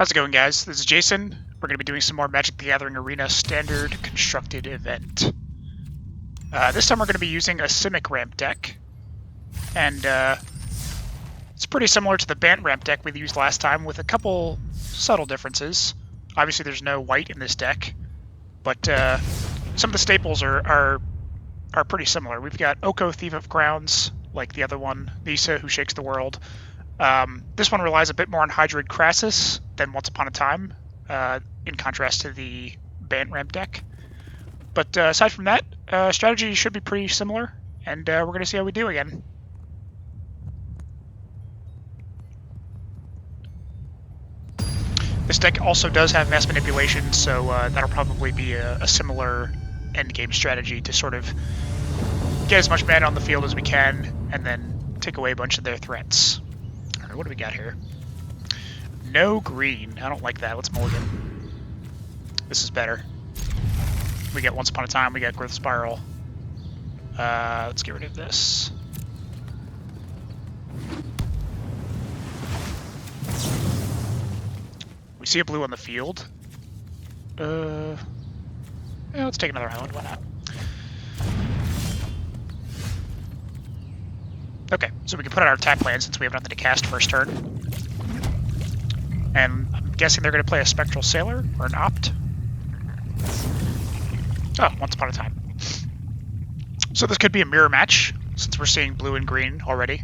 How's it going, guys? This is Jason. We're going to be doing some more Magic the Gathering Arena Standard Constructed event. This time we're going to be using a Simic ramp deck. And it's pretty similar to the Bant ramp deck we used last time with a couple subtle differences. Obviously there's no white in this deck, but some of the staples are pretty similar. We've got Oko, Thief of Crowns, like the other one, Nisa, Who Shakes the World. This one relies a bit more on Hydroid Crassus than Once Upon a Time, in contrast to the Bant ramp deck. But aside from that, strategy should be pretty similar, and we're going to see how we do again. This deck also does have mass manipulation, so that'll probably be a similar endgame strategy to sort of get as much mana on the field as we can, and then take away a bunch of their threats. Alright, what do we got here? No green. I don't like that. Let's mulligan. This is better. We get Once Upon a Time, we get Growth Spiral. Let's get rid of this. We see a blue on the field. Yeah, let's take another island, why not? Okay, so we can put out our tap land since we have nothing to cast first turn. And I'm guessing they're going to play a Spectral Sailor or an Opt. Oh, Once Upon a Time. So this could be a mirror match, since we're seeing blue and green already.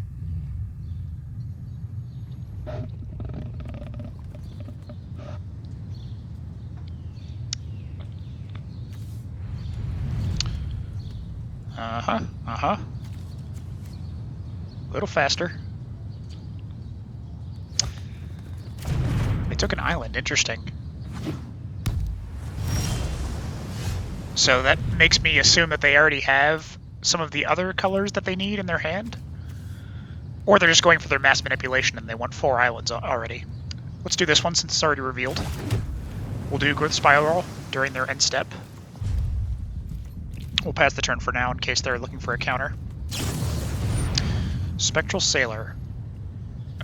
A little faster. They took an island, interesting. So that makes me assume that they already have some of the other colors that they need in their hand. Or they're just going for their mass manipulation and they want 4 islands already. Let's do this one since it's already revealed. We'll do Growth Spiral during their end step. We'll pass the turn for now in case they're looking for a counter. Spectral Sailor.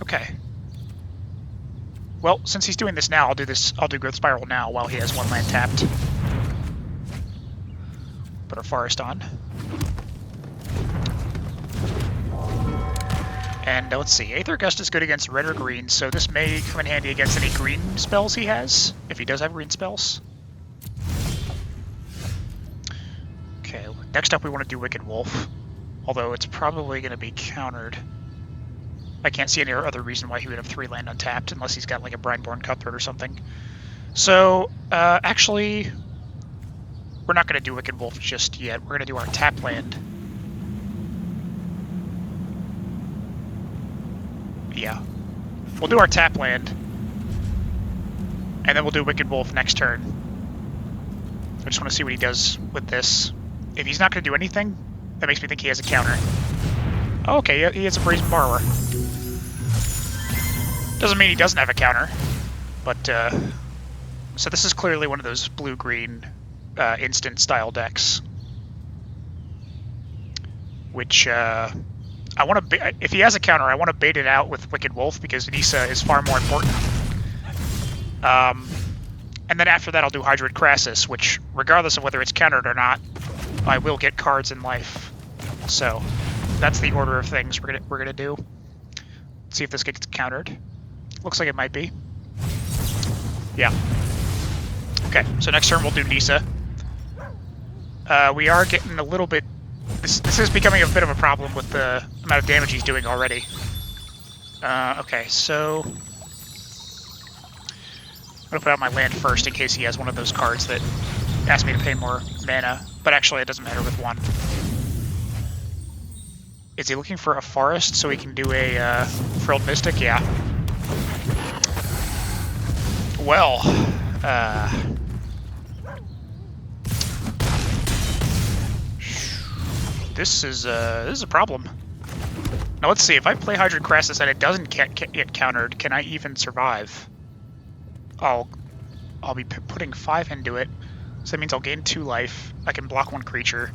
Okay. Well, since he's doing this now, I'll do Growth Spiral now while he has 1 land tapped. Put our Forest on. And let's see, Aether Gust is good against red or green, so this may come in handy against any green spells he has, if he does have green spells. Okay, next up we want to do Wicked Wolf, although it's probably going to be countered. I can't see any other reason why he would have 3 land untapped, unless he's got like a Brineborn Cutthroat or something. So, actually, we're not going to do Wicked Wolf just yet. We're going to do our tap land. Yeah. We'll do our tap land. And then we'll do Wicked Wolf next turn. I just want to see what he does with this. If he's not going to do anything, that makes me think he has a counter. Oh, okay, he has a Brazen Borrower. Doesn't mean he doesn't have a counter. But, so this is clearly one of those blue-green instant style decks, which I want to. If he has a counter, I want to bait it out with Wicked Wolf because Nisa is far more important. And then after that, I'll do Hydroid Crassus, which, regardless of whether it's countered or not, I will get cards in life. So that's the order of things we're gonna do. Let's see if this gets countered. Looks like it might be. Yeah. Okay, so next turn we'll do Nisa. We are getting a little bit... This is becoming a bit of a problem with the amount of damage he's doing already. Okay, so... I'm going to put out my land first in case he has one of those cards that asks me to pay more mana. But actually, it doesn't matter with 1. Is he looking for a forest so he can do a Frilled Mystic? Yeah. Well, this is a problem. Now let's see, if I play Hydroid Crassus and it doesn't get countered, can I even survive? I'll be putting 5 into it, so that means I'll gain 2 life. I can block 1 creature.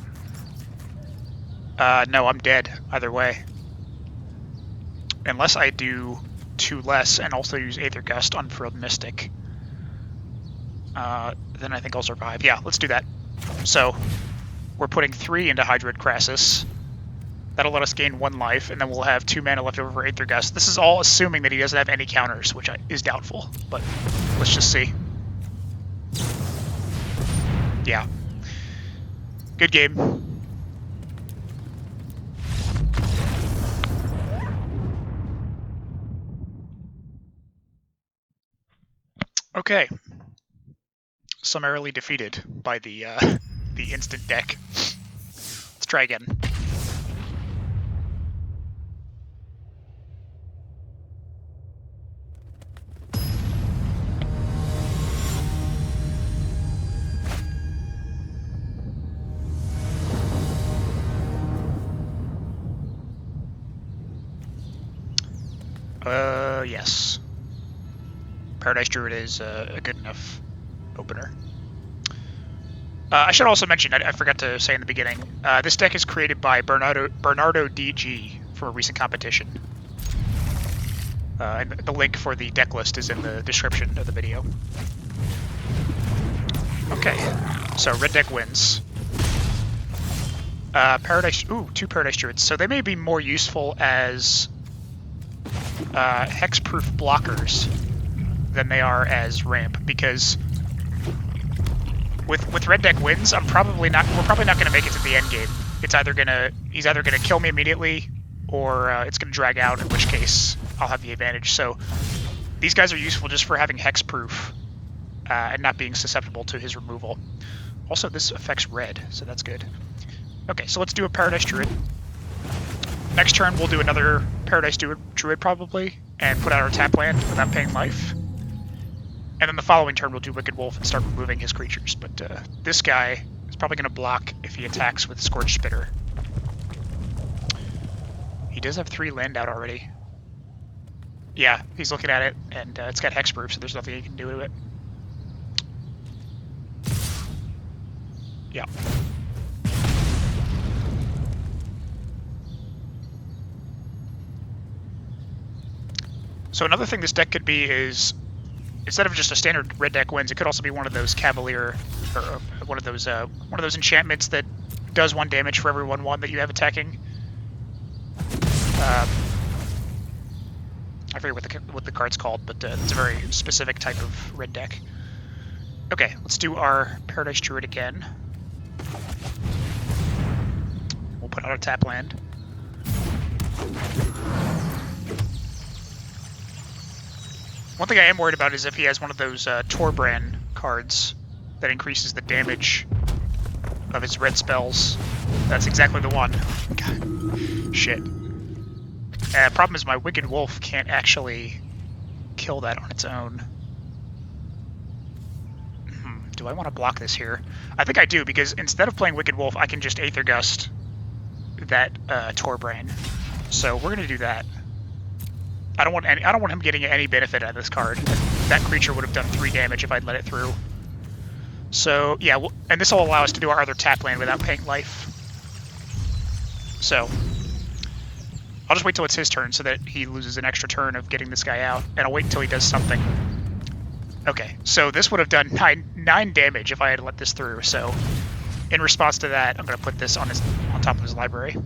No, I'm dead either way. Unless I do 2 less and also use Aether Gust on Furled Mystic, then I think I'll survive. Yeah, let's do that. So we're putting 3 into Hydroid Crassus. That'll let us gain 1 life, and then we'll have 2 mana left over for Aether Gust. This is all assuming that he doesn't have any counters, which is doubtful, but let's just see. Yeah. Good game. Okay. Summarily defeated by the instant deck. Let's try again. Yes. Paradise Druid is a good enough opener. I should also mention, I forgot to say in the beginning, this deck is created by Bernardo DG for a recent competition. And the link for the deck list is in the description of the video. Okay, so red deck wins. Two Paradise Druids. So they may be more useful as hexproof blockers than they are as ramp, because with red deck wins, we're probably not gonna make it to the end game. He's either gonna kill me immediately, or it's gonna drag out, in which case I'll have the advantage. So these guys are useful just for having hexproof and not being susceptible to his removal. Also, this affects red, so that's good. Okay, so let's do a Paradise Druid. Next turn, we'll do another Paradise Druid probably, and put out our tap land without paying life. And then the following turn, we'll do Wicked Wolf and start removing his creatures. But this guy is probably going to block if he attacks with Scorch Spitter. He does have 3 land out already. Yeah, he's looking at it, and it's got Hexproof, so there's nothing he can do to it. Yeah. So another thing this deck could be is, instead of just a standard red deck wins, it could also be one of those Cavalier, or one of those enchantments that does 1 damage for every 1/1 that you have attacking. I forget what the card's called, but it's a very specific type of red deck. Okay, let's do our Paradise Druid again. We'll put out a tap land. One thing I am worried about is if he has one of those Torbrand cards that increases the damage of his red spells. That's exactly the one. God. Shit. Problem is my Wicked Wolf can't actually kill that on its own. Do I want to block this here? I think I do, because instead of playing Wicked Wolf, I can just Aether Gust that Torbrand. So we're gonna do that. I don't want him getting any benefit out of this card. That creature would have done 3 damage if I'd let it through. So yeah, and this will allow us to do our other tap land without paying life. So I'll just wait till it's his turn so that he loses an extra turn of getting this guy out, and I'll wait until he does something. Okay, so this would have done 9 damage if I had let this through. So in response to that, I'm going to put this on top of his library.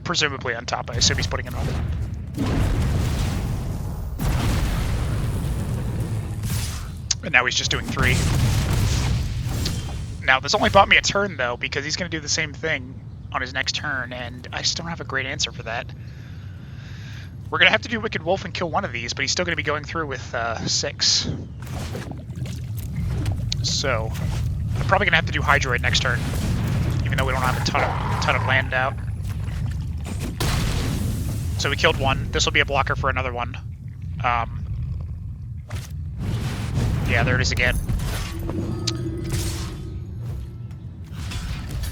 Presumably on top. I assume he's putting it on. And now he's just doing 3. Now, this only bought me a turn, though, because he's going to do the same thing on his next turn, and I just don't have a great answer for that. We're going to have to do Wicked Wolf and kill one of these, but he's still going to be going through with 6. So, I'm probably going to have to do Hydroid next turn, even though we don't have a ton of land out. So we killed one. This will be a blocker for another one. Yeah, there it is again.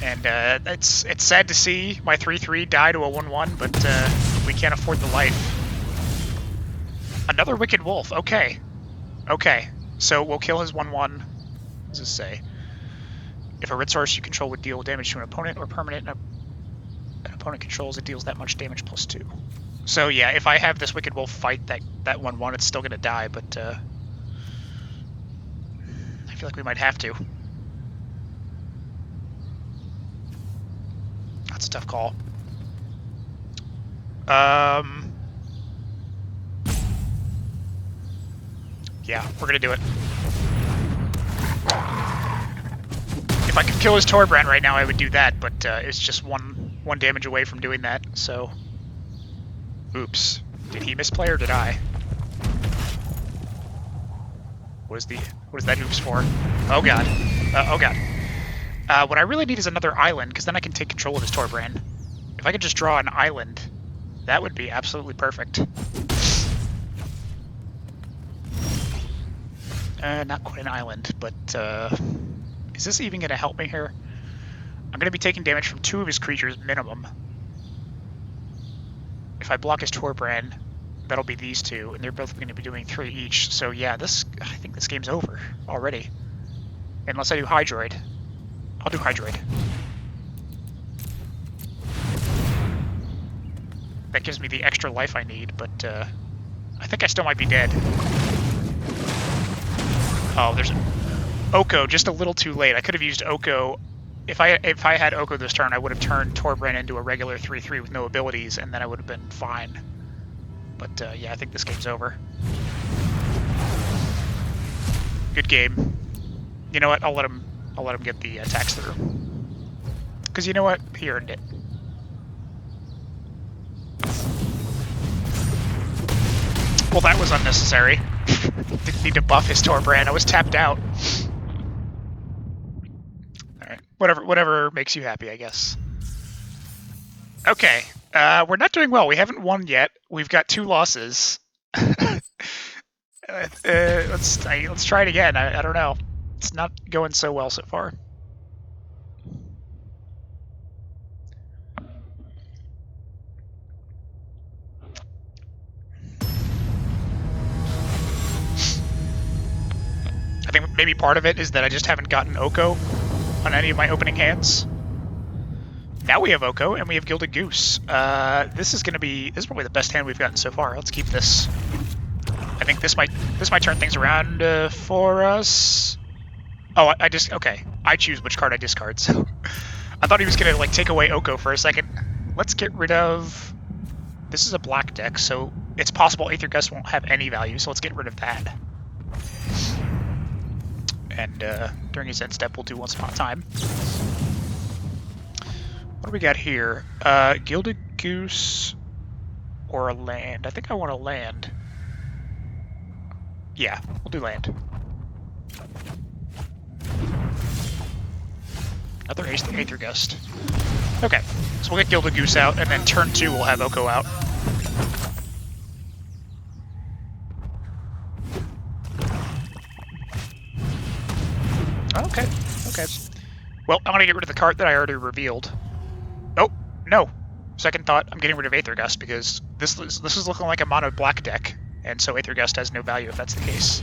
And it's sad to see my 3/3 die to a 1/1, but we can't afford the life. Another Wicked Wolf. Okay. Okay. So we'll kill his 1/1. What does this say? If a red source you control would deal damage to an opponent or permanent, an opponent controls, it deals that much damage +2. So yeah, if I have this Wicked Wolf fight that 1/1, it's still gonna die, but I feel like we might have to. That's a tough call. Yeah, we're gonna do it. If I could kill his Torbrand right now, I would do that, but it's just one damage away from doing that, so... Oops. Did he misplay or did I? What is that oops for? Oh god. Oh god. What I really need is another island, because then I can take control of his Torbrand. If I could just draw an island, that would be absolutely perfect. Not quite an island, but is this even going to help me here? I'm going to be taking damage from 2 of his creatures minimum. If I block his Torbrand, that'll be these 2, and they're both going to be doing 3 each. So yeah, I think this game's over already. Unless I do Hydroid. I'll do Hydroid. That gives me the extra life I need, but I think I still might be dead. Oh, there's Oko just a little too late. I could have used Oko. If I had Oko this turn, I would have turned Torbrand into a regular 3/3 with no abilities, and then I would have been fine. But yeah, I think this game's over. Good game. You know what? I'll let him get the attacks through. Because you know what? He earned it. Well, that was unnecessary. Didn't need to buff his Torbrand. I was tapped out. Alright. Whatever makes you happy, I guess. Okay. We're not doing well. We haven't won yet. We've got 2 losses. Let's try it again. I don't know. It's not going so well so far. I think maybe part of it is that I just haven't gotten Oko on any of my opening hands. Now we have Oko and we have Gilded Goose. This is probably the best hand we've gotten so far. Let's keep this. I think this might turn things around for us. Oh, okay. I choose which card I discard. So I thought he was gonna like take away Oko for a second. Let's get rid of. This is a black deck, so it's possible Aether Gust won't have any value. So let's get rid of that. And during his end step, we'll do Once Upon a Time. What do we got here? Gilded Goose or a land? I think I want a land. Yeah, we'll do land. Another Aether Gust. Okay, so we'll get Gilded Goose out, and then turn 2 we'll have Oko out. Okay, okay. Well, I'm gonna get rid of the card that I already revealed. Oh, no. Second thought, I'm getting rid of Aether Gust because this is looking like a mono black deck, and so Aether Gust has no value if that's the case.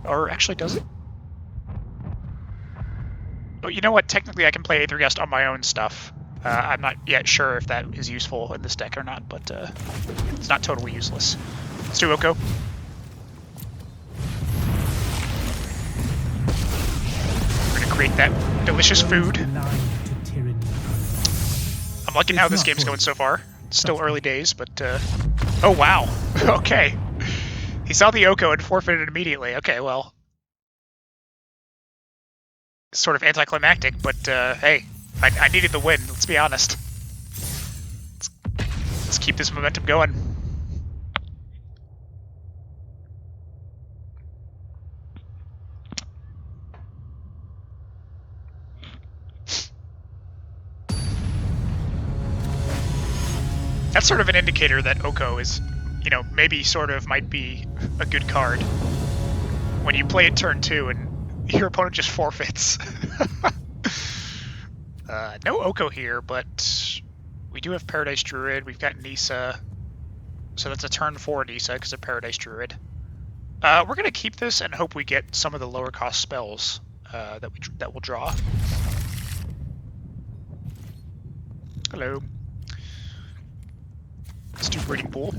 Or actually, does it? Oh, you know what? Technically, I can play Aether Gust on my own stuff. I'm not yet sure if that is useful in this deck or not, but it's not totally useless. Let's do Oko. We're gonna create that delicious food. I'm liking how this game's going so far. It's still early days, but oh wow. Okay. He saw the Oko and forfeited immediately. Okay, well. Sort of anticlimactic, but hey, I needed the win, let's be honest. Let's keep this momentum going. That's sort of an indicator that Oko is, you know, maybe sort of might be a good card. When you play it turn 2 and your opponent just forfeits. No Oko here, but we do have Paradise Druid. We've got Nisa. So that's a turn 4 Nisa because of Paradise Druid. We're going to keep this and hope we get some of the lower cost spells that we'll draw. Hello. Let's do breeding pool.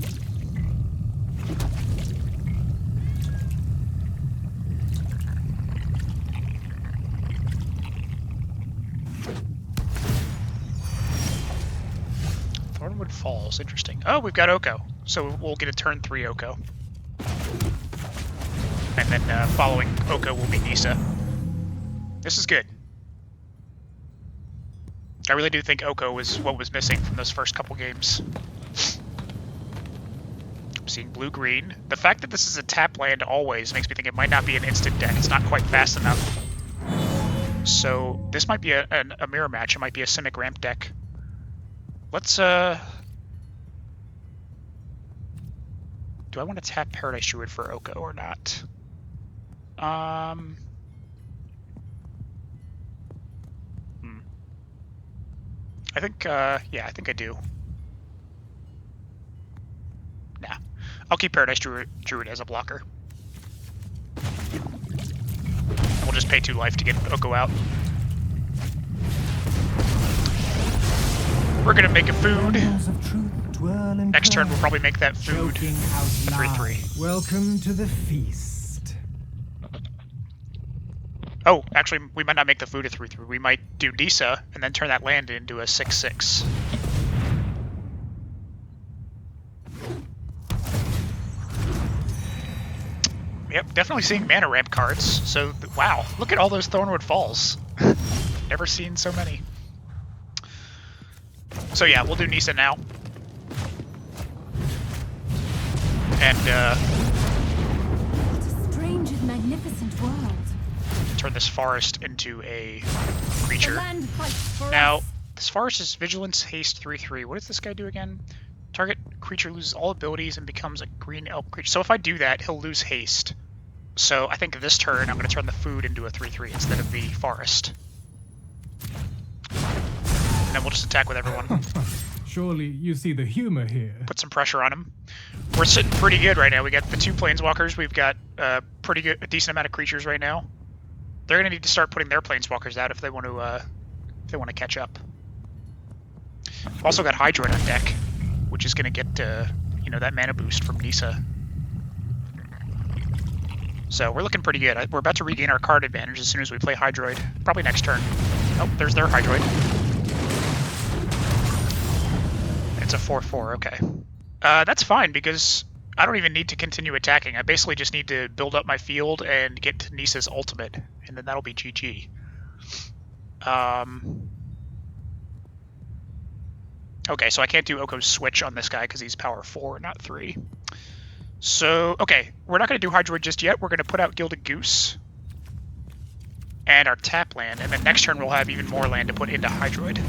Thornwood Falls, interesting. Oh, we've got Oko, so we'll get a turn 3 Oko. And then following Oko will be Nisa. This is good. I really do think Oko was what was missing from those first couple games. I'm seeing blue-green. The fact that this is a tap land always makes me think it might not be an instant deck. It's not quite fast enough. So this might be a mirror match. It might be a Simic ramp deck. Let's, do I want to tap Paradise Druid for Oko or not? I think, yeah, I think I do. Nah. I'll keep Paradise Druid as a blocker. And we'll just pay 2 life to get Oko out. We're gonna make a food. Next turn we'll probably make that food 3/3. Welcome to the feast. Oh, actually, we might not make the food a 3/3. We might do Nisa and then turn that land into a 6/6. Yep, definitely seeing mana ramp cards. So, wow, look at all those Thornwood Falls. Never seen so many. So yeah, we'll do Nisa now. And, What a strange and magnificent world. turn this forest into a creature. The land fights for Now, us. this forest is Vigilance, Haste, 3/3. What does this guy do again? Target creature loses all abilities and becomes a green elk creature. So if I do that, he'll lose Haste. So I think this turn, I'm going to turn the food into a 3/3 instead of the forest. And then we'll just attack with everyone. Surely you see the humor here. Put some pressure on him. We're sitting pretty good right now. We got the 2 planeswalkers. We've got a decent amount of creatures right now. They're going to need to start putting their planeswalkers out if they want to catch up. We've also got Hydroid on deck, which is going to get you know, that mana boost from Nisa. So we're looking pretty good. We're about to regain our card advantage as soon as we play Hydroid. Probably next turn. Oh, there's their Hydroid. It's a 4/4, okay. That's fine, because I don't even need to continue attacking. I basically just need to build up my field and get to Nisa's ultimate, and then that'll be GG. Okay, so I can't do Oko's switch on this guy because he's power 4, not 3. So, okay, we're not going to do Hydroid just yet. We're going to put out Gilded Goose and our tap land, and then next turn we'll have even more land to put into Hydroid.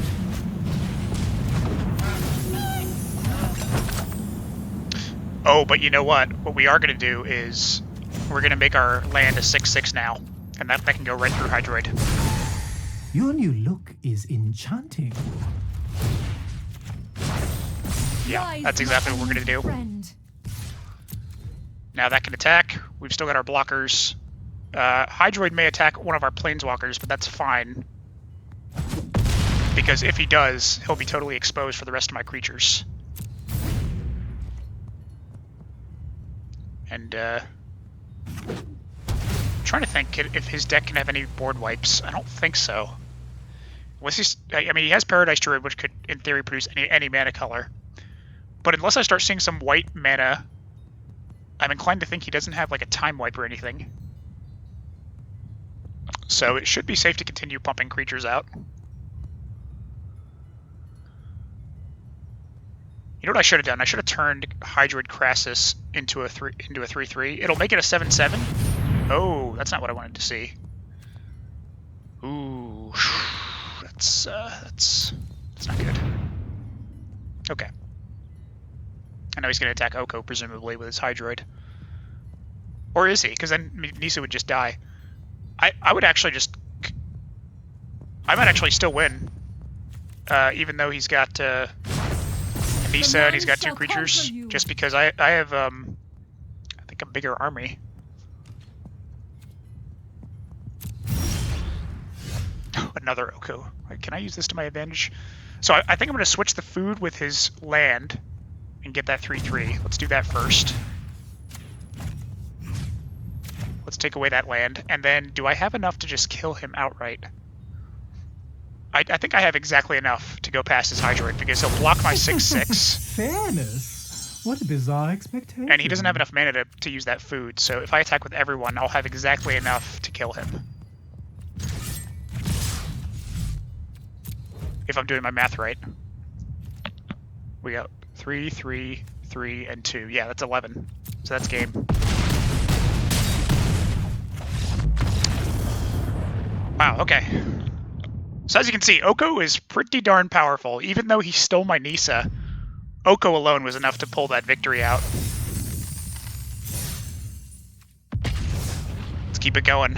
Oh, but you know what? What we are going to do is we're going to make our land a 6/6 now, and that can go right through Hydroid. Your new look is enchanting. Yeah, that's exactly what we're going to do. Friend. Now that can attack. We've still got our blockers. Hydroid may attack one of our planeswalkers, but that's fine. Because if he does, he'll be totally exposed for the rest of my creatures. And, I'm trying to think if his deck can have any board wipes. I don't think so. I mean, he has Paradise Druid, which could, in theory, produce any mana color. But unless I start seeing some white mana, I'm inclined to think he doesn't have, like, a time wipe or anything. So it should be safe to continue pumping creatures out. You know what I should have done? I should have turned Hydroid Crassus into a 3/3. It'll make it a 7/7. Oh, that's not what I wanted to see. Ooh, that's not good. Okay. I know he's going to attack Oko, presumably, with his Hydroid. Or is he? Because then Nisa would just die. I would actually just... I might actually still win. Even though he's got Nisa and he's got 2 creatures. Just because I have, I think, a bigger army. Another Oko. Can I use this to my advantage? So I think I'm going to switch the food with his land and get that 3/3. Let's do that first. Let's take away that land. And then do I have enough to just kill him outright? I think I have exactly enough to go past his Hydroid because he'll block my 6/6. Fairness? What a bizarre expectation. And he doesn't have enough mana to use that food. So if I attack with everyone, I'll have exactly enough to kill him. If I'm doing my math right. We got 3, 3, 3, and 2. Yeah, that's 11. So that's game. Wow, okay. So as you can see, Oko is pretty darn powerful. Even though he stole my Nisa, Oko alone was enough to pull that victory out. Let's keep it going.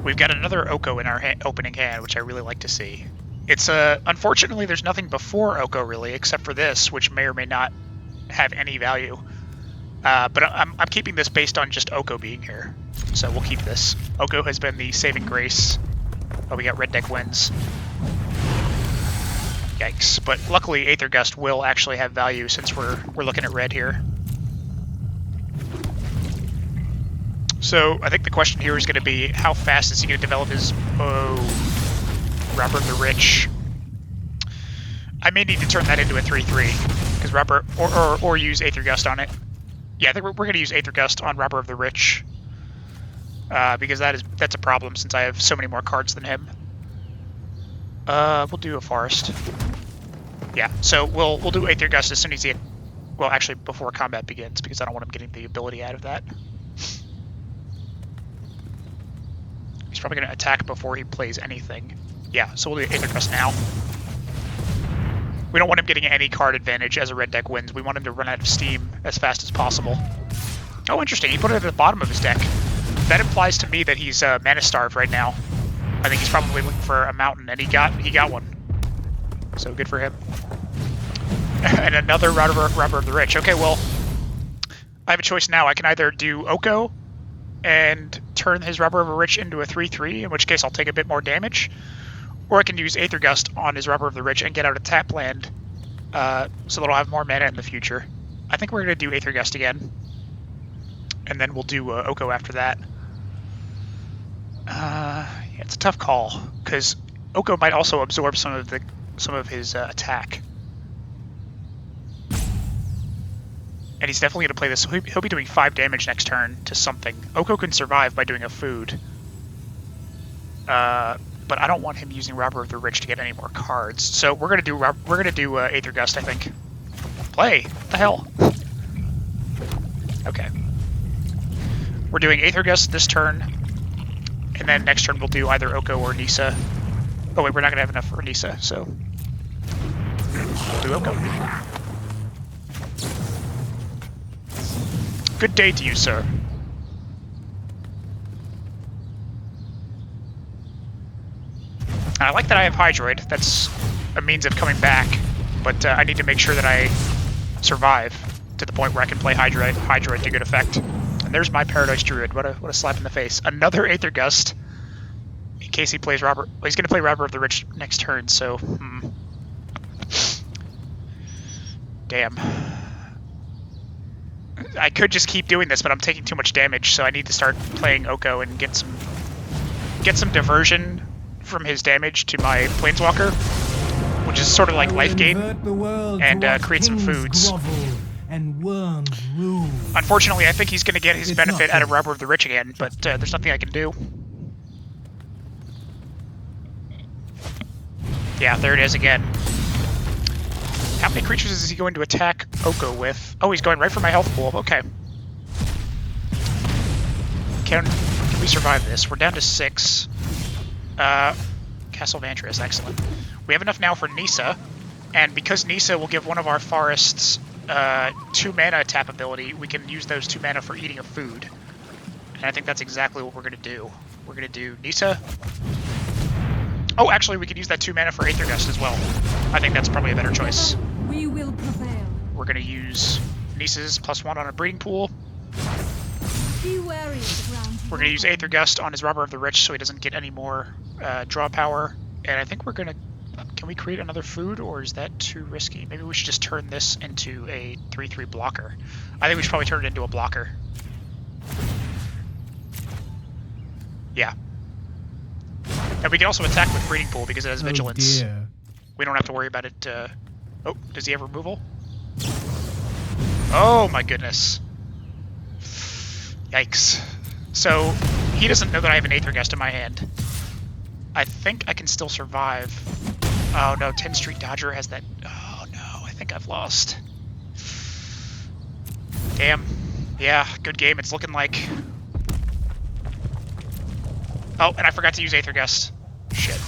We've got another Oko in our opening hand, which I really like to see. It's unfortunately there's nothing before Oko really, except for this, which may or may not have any value. But I'm keeping this based on just Oko being here, so we'll keep this. Oko has been the saving grace. Oh, we got red deck wins. Yikes! But luckily, Aether Gust will actually have value since we're looking at red here. So I think the question here is going to be how fast is he going to develop his Robber of the Rich. I may need to turn that into a 3/3 because Robber or use Aether Gust on it. Yeah, I think we're going to use Aether Gust on Robber of the Rich because that's a problem since I have so many more cards than him. We'll do a Forest. Yeah, so we'll do Aether Gust as soon as well, actually before combat begins because I don't want him getting the ability out of that. He's probably going to attack before he plays anything. Yeah, so we'll do Aether Gust now. We don't want him getting any card advantage as a red deck wins. We want him to run out of steam as fast as possible. Oh, interesting. He put it at the bottom of his deck. That implies to me that he's mana starved right now. I think he's probably looking for a mountain, and he got one. So good for him. And another Robber of the Rich. Okay, well, I have a choice now. I can either do Oko and turn his Robber of the Rich into a 3/3, in which case I'll take a bit more damage. Or I can use Aether Gust on his Robber of the Rich and get out a tap land, so that I'll have more mana in the future. I think we're going to do Aether Gust again. And then we'll do Oko after that. Yeah, it's a tough call, because Oko might also absorb some of his attack. And he's definitely going to play this. So he'll be doing 5 damage next turn to something. Oko can survive by doing a food. But I don't want him using Robber of the Rich to get any more cards. So we're gonna do Aether Gust, I think. Play. What the hell? Okay. We're doing Aether Gust this turn, and then next turn we'll do either Oko or Nisa. Oh wait, we're not gonna have enough for Nisa, so we'll do Oko. Good day to you, sir. I like that I have Hydroid. That's a means of coming back, but I need to make sure that I survive to the point where I can play Hydroid to good effect. And there's my Paradise Druid. What a slap in the face. Another Aether Gust. In case he plays Robber. Well, he's going to play Robber of the Rich next turn, so... Damn. I could just keep doing this, but I'm taking too much damage, so I need to start playing Oko and get some diversion from his damage to my Planeswalker, which is sort of like life gain, and create some foods. Unfortunately, I think he's going to get his benefit out of Robber of the Rich again, but there's nothing I can do. Yeah, there it is again. How many creatures is he going to attack Oko with? Oh, he's going right for my health pool. Okay. Can we survive this? We're down to 6. Castle Vantress, excellent. We have enough now for Nisa, and because Nisa will give one of our forests 2 mana tap ability, we can use those 2 mana for eating a food. And I think that's exactly what we're going to do. We're going to do Nisa. Oh, actually, we could use that 2 mana for Aether Gust as well. I think that's probably a better choice. We will prevail. We're going to use Nice's +1 on a breeding pool. Be wary of the ground. We're going to use Aether Gust on his Robber of the Rich so he doesn't get any more draw power. And I think we're going to... Can we create another food, or is that too risky? Maybe we should just turn this into a 3/3 blocker. I think we should probably turn it into a blocker. Yeah. And we can also attack with Breeding Pool because it has Vigilance. Oh dear. We don't have to worry about it. Oh, does he have removal? Oh my goodness. Yikes. So, he doesn't know that I have an Aether Gust in my hand. I think I can still survive. Oh no, 10th Street Dodger has that... Oh no, I think I've lost. Damn. Yeah, good game. It's looking like... Oh, and I forgot to use Aether Gust. Shit.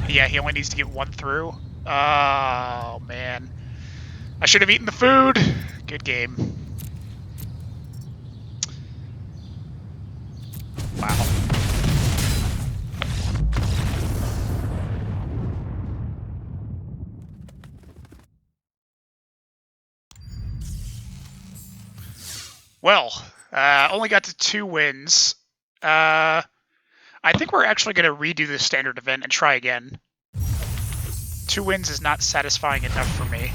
Yeah, he only needs to get one through. Oh, man. I should have eaten the food. Good game. Wow. Well, only got to 2 wins. I think we're actually going to redo the standard event and try again. 2 wins is not satisfying enough for me.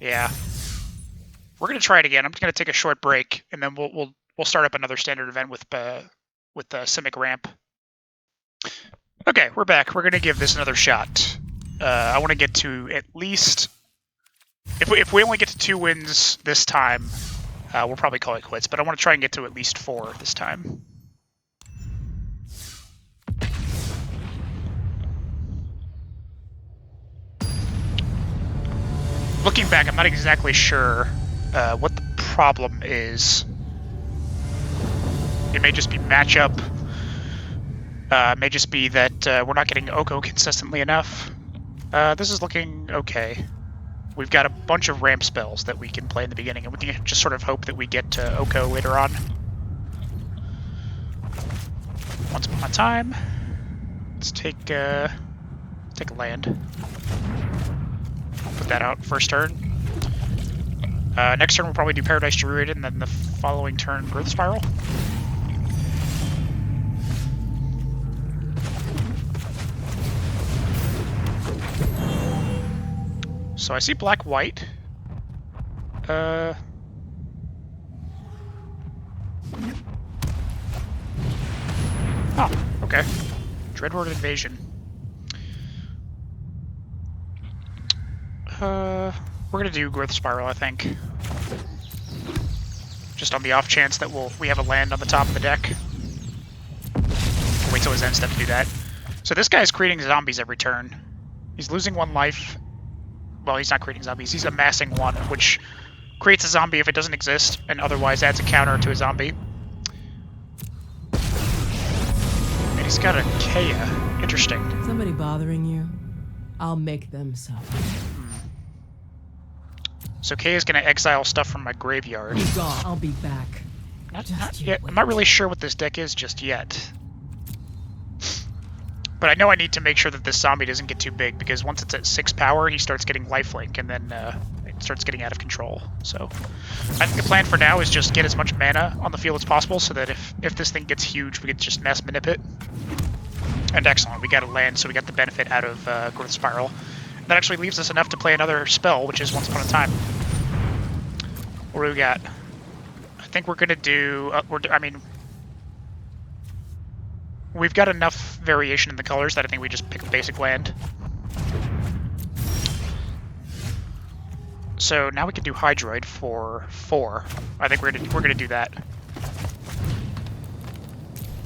Yeah. We're going to try it again. I'm going to take a short break, and then we'll start up another standard event with the Simic ramp. Okay, we're back. We're going to give this another shot. I want to get to at least... If we only get to 2 wins this time, we'll probably call it quits, but I want to try and get to at least 4 this time. Looking back, I'm not exactly sure what the problem is. It may just be matchup. It may just be that we're not getting Oko consistently enough. This is looking okay. We've got a bunch of ramp spells that we can play in the beginning, and we can just sort of hope that we get to Oko later on. Once upon a time, let's take a land. Put that out first turn. Next turn we'll probably do Paradise Druid, and then the following turn Growth Spiral. So I see black-white. Oh, okay. Dreadhorde Invasion. We're gonna do Growth Spiral, I think. Just on the off chance that we have a land on the top of the deck. We'll wait till his end step to do that. So this guy's creating zombies every turn. He's losing 1 life. Well, he's not creating zombies, he's amassing 1, which creates a zombie if it doesn't exist, and otherwise adds a counter to a zombie. And he's got a Kea. Interesting. Somebody bothering you? I'll make them suffer. So Kea is going to exile stuff from my graveyard. Be gone. I'll be back. Not yet. I'm not really sure what this deck is just yet. But I know I need to make sure that this zombie doesn't get too big, because once it's at 6 power, he starts getting lifelink, and then it starts getting out of control. So I think the plan for now is just get as much mana on the field as possible, so that if this thing gets huge, we can just mass manip it. And excellent, we got a land, so we got the benefit out of Growth Spiral. That actually leaves us enough to play another spell, which is Once Upon a Time. What do we got? I think we're going to do... we've got enough variation in the colors that I think we just pick a basic land. So now we can do Hydroid for 4. I think we're gonna do that.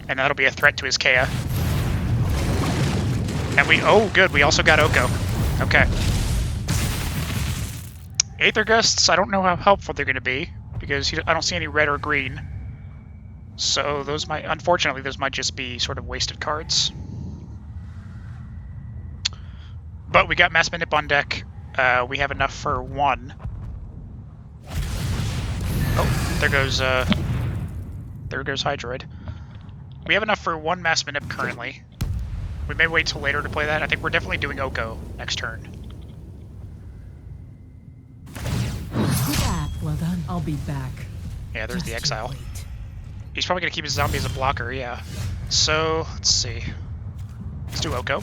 And that'll be a threat to his Kea. And oh good, we also got Oko. Okay. Aether Gusts, I don't know how helpful they're gonna be, because I don't see any red or green. So unfortunately, those might just be sort of wasted cards. But we got Mass Manip on deck. We have enough for 1. Oh, there goes Hydroid. We have enough for one Mass Manip currently. We may wait till later to play that. I think we're definitely doing Oko next turn. Well done. I'll be back. Yeah, there's the Just you exile. wait. He's probably gonna keep his zombie as a blocker, yeah. So, let's see. Let's do Oko.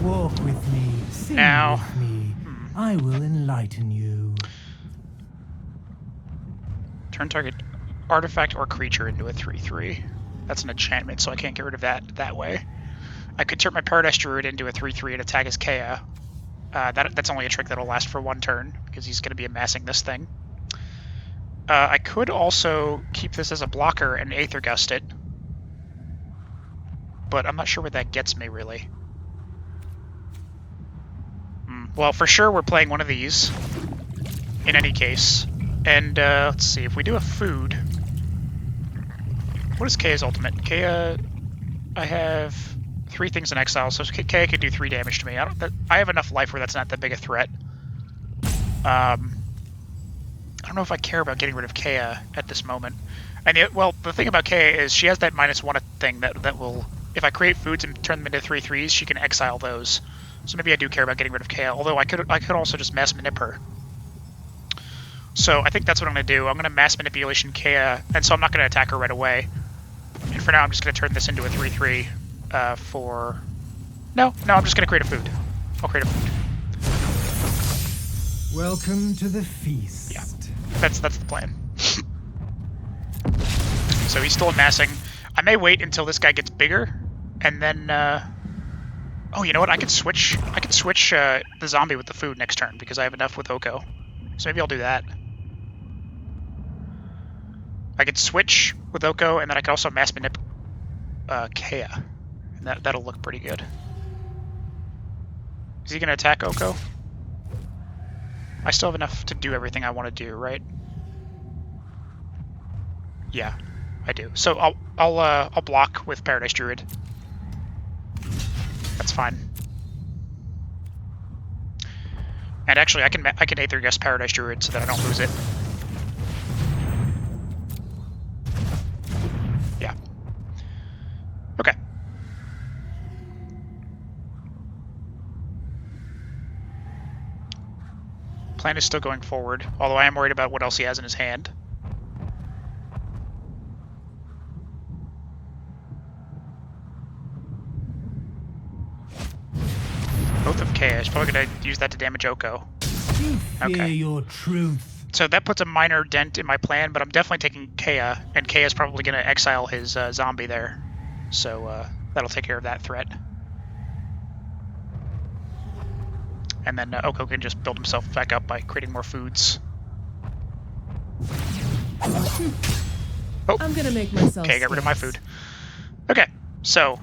Walk with me, sing Now. with me. I will enlighten you. Turn target artifact or creature into a 3/3. That's an enchantment, so I can't get rid of that way. I could turn my Paradise Druid into a 3/3 and attack his Kea. That's only a trick that'll last for one turn, because he's going to be amassing this thing. I could also keep this as a blocker and Aether Gust it, but I'm not sure what that gets me, really. Well, for sure we're playing one of these, in any case. And let's see, if we do a food... What is Kea's ultimate? Kea... I have 3 things in exile, so Kea could do 3 damage to me. I have enough life where that's not that big a threat. I don't know if I care about getting rid of Kea at this moment. And well, the thing about Kea is she has that -1 thing that will... If I create foods and turn them into 3/3s, she can exile those. So maybe I do care about getting rid of Kea, although I could also just Mass Manip her. So I think that's what I'm going to do. I'm going to Mass Manipulation Kea, and so I'm not going to attack her right away. And for now, I'm just going to turn this into a 3/3 for... No, I'm just going to create a food. I'll create a food. Welcome to the feast. Yeah, that's the plan. So he's still amassing. I may wait until this guy gets bigger, and then... Oh, you know what? I could switch the zombie with the food next turn, because I have enough with Oko. So maybe I'll do that. I could switch with Oko, and then I could also Mass Manip Kea. And that'll look pretty good. Is he going to attack Oko? I still have enough to do everything I want to do, right? Yeah, I do. So I'll block with Paradise Druid. That's fine. And actually, I can Aether Gust Paradise Druid so that I don't lose it. Yeah. Okay. Plan is still going forward, although I am worried about what else he has in his hand. Both of Kea. He's probably going to use that to damage Oko. You fear Okay. your truth. So that puts a minor dent in my plan, but I'm definitely taking Kea, and Kea is probably going to exile his zombie there. So that'll take care of that threat. And then Oko can just build himself back up by creating more foods. Oh, I'm gonna make myself okay, got rid of my scarce. food. Okay, so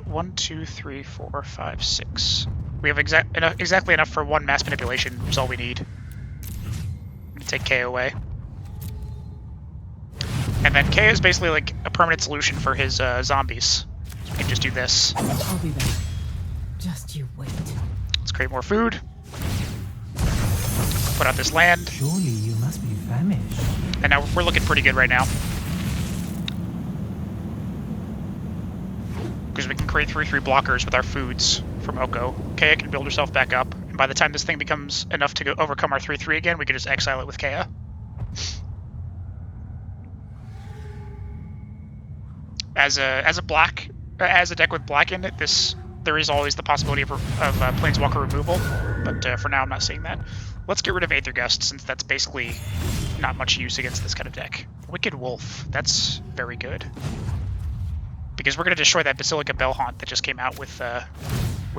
1, 2, 3, 4, 5, 6. We have exactly enough for 1 Mass Manipulation, which is all we need. I'm gonna take Kea away. And then Kea is basically like a permanent solution for his zombies. So we can just do this. I'll be back. Just you wait. Let's create more food. Put out this land. Surely you must be famished. And now we're looking pretty good right now. Because we can create 3/3 blockers with our foods from Oko. Kea can build herself back up. And by the time this thing becomes enough to overcome our 3/3 again, we can just exile it with Kea. As a deck with black in it, there is always the possibility of Planeswalker removal, but for now I'm not seeing that. Let's get rid of Aether Gust, since that's basically not much use against this kind of deck. Wicked Wolf, that's very good. Because we're going to destroy that Basilica Bellhaunt that just came out with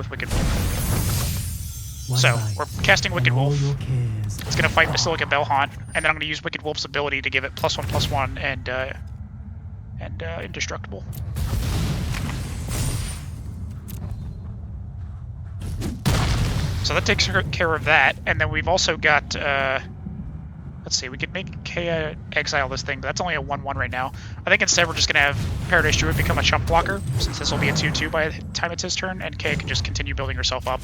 Wicked Wolf. One So, life, we're casting Wicked and all Wolf. your cares. It's going to fight Basilica Bellhaunt, and then I'm going to use Wicked Wolf's ability to give it +1/+1 and indestructible. So that takes care of that, and then we've also got, let's see, we could make Kea exile this thing, but that's only a 1/1 right now. I think instead we're just going to have Paradise Druid become a chump blocker, since this will be a 2/2 by the time it's his turn, and Kea can just continue building herself up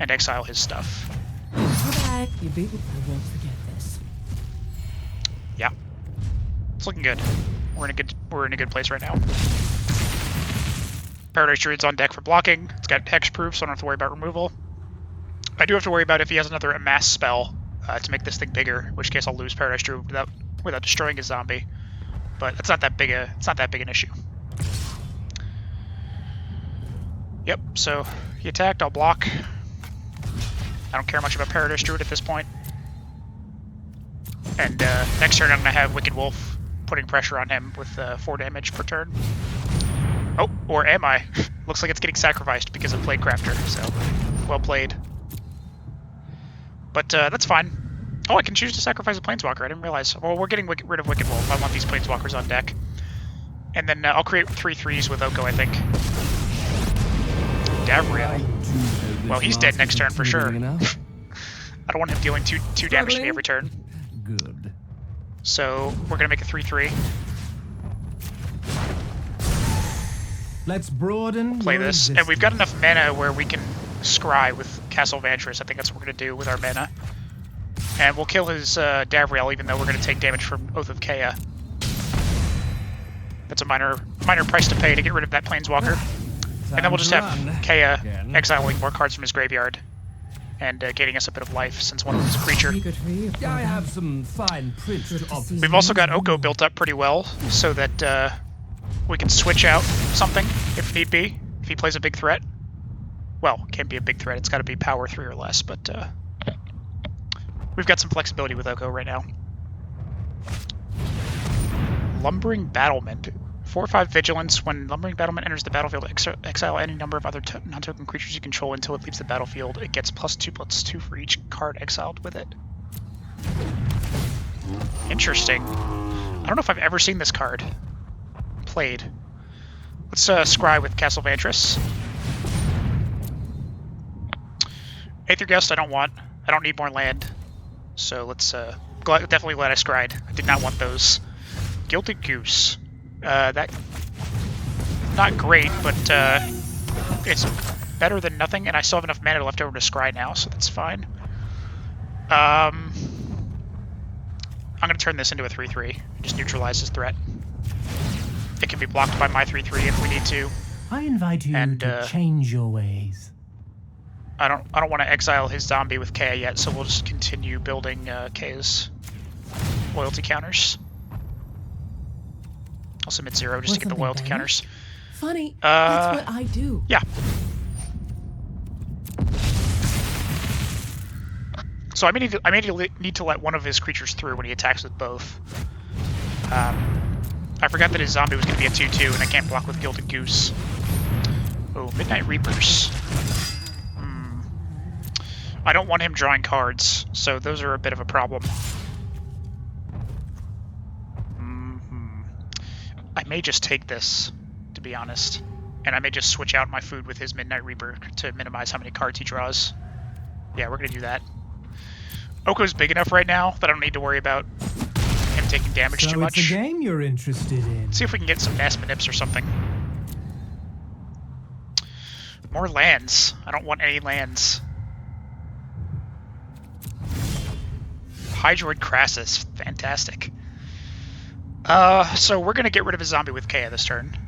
and exile his stuff. You're back. You beat me. I won't forget this. Yeah. It's looking good. we're in a good place right now. Paradise Druid's on deck for blocking. It's got hexproof, so I don't have to worry about removal. I do have to worry about if he has another amass spell to make this thing bigger, in which case I'll lose Paradise Druid without destroying his zombie. But it's not that big an issue. Yep. So he attacked. I'll block. I don't care much about Paradise Druid at this point. And next turn I'm gonna have Wicked Wolf putting pressure on him with 4 damage per turn. Oh, or am I? Looks like it's getting sacrificed because of Pladecrafter, so well played. But that's fine. Oh, I can choose to sacrifice a Planeswalker. I didn't realize. Well, we're getting rid of Wicked Wolf. I want these Planeswalkers on deck. And then I'll create 3 3s with Oko, I think. Davriel. Well, he's dead next turn for sure. I don't want him dealing 2 damage to me every turn. Good. So we're gonna make a 3 3. Let's broaden. Play your this, and we've got enough mana where we can scry with Castle Vantress. I think that's what we're gonna do with our mana. And we'll kill his Davriel, even though we're gonna take damage from Oath of Kea. That's a minor price to pay to get rid of that Planeswalker. And then we'll just have Kea exiling more cards from his graveyard and gaining us a bit of life since one of them is a creature. I have some fine print to offer. We've also got Oko built up pretty well so that we can switch out something if need be, if he plays a big threat. Well, it can't be a big threat, it's got to be power 3 or less, but we've got some flexibility with Oko right now. Lumbering Battlement. 4/5 Vigilance. When Lumbering Battlement enters the battlefield, exile any number of other non-token creatures you control until it leaves the battlefield. It gets +2/+2 for each card exiled with it. Interesting. I don't know if I've ever seen this card played. Let's scry with Castle Vantress. Aethergust I don't want. I don't need more land. So let's definitely glad I scried. I did not want those. Gilded Goose. That not great, but it's better than nothing, and I still have enough mana left over to scry now, so that's fine. I'm gonna turn this into a 3/3. Just neutralize his threat. It can be blocked by my 3/3 if we need to. I invite you to change your ways. I don't want to exile his zombie with Kea yet, so we'll just continue building Kea's loyalty counters. I'll submit 0 just to get the loyalty counters. Funny, that's what I do. Yeah. So I may need to let one of his creatures through when he attacks with both. I forgot that his zombie was going to be a 2/2, and I can't block with Gilded Goose. Oh, Midnight Reapers. I don't want him drawing cards, so those are a bit of a problem. I may just take this, to be honest. And I may just switch out my food with his Midnight Reaper to minimize how many cards he draws. Yeah, we're going to do that. Oko's big enough right now that I don't need to worry about him taking damage too much. So it's a game you're interested in. Let's see if we can get some Mass Manips or something. More lands. I don't want any lands. Hydroid Crassus. Fantastic. So we're going to get rid of his zombie with Kea this turn.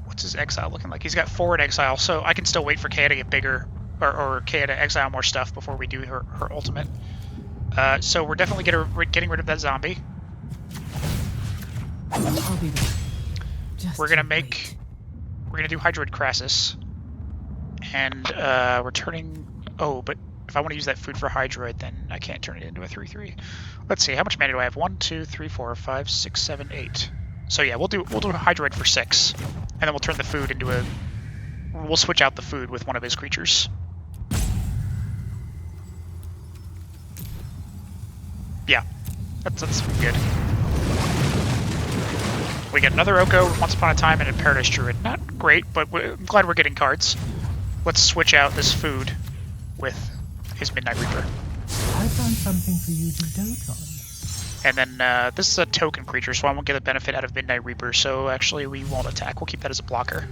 What's his exile looking like? He's got 4 in exile, so I can still wait for Kea to get bigger, or Kea to exile more stuff before we do her ultimate. So we're definitely getting rid of that zombie. I'll be back. We're going to do Hydroid Crassus. And we're turning... Oh, but if I want to use that food for Hydroid, then I can't turn it into a 3/3. Let's see, how much mana do I have? 1, 2, 3, 4, 5, 6, 7, 8. So yeah, we'll do Hydroid for 6, and then we'll turn the food into a. We'll switch out the food with one of his creatures. Yeah, that's good. We get another Oko, Once Upon a Time, and a Paradise Druid. Not great, but I'm glad we're getting cards. Let's switch out this food with his Midnight Reaper. I found something for you to dote on. And then this is a token creature, so I won't get a benefit out of Midnight Reaper, so actually we won't attack. We'll keep that as a blocker.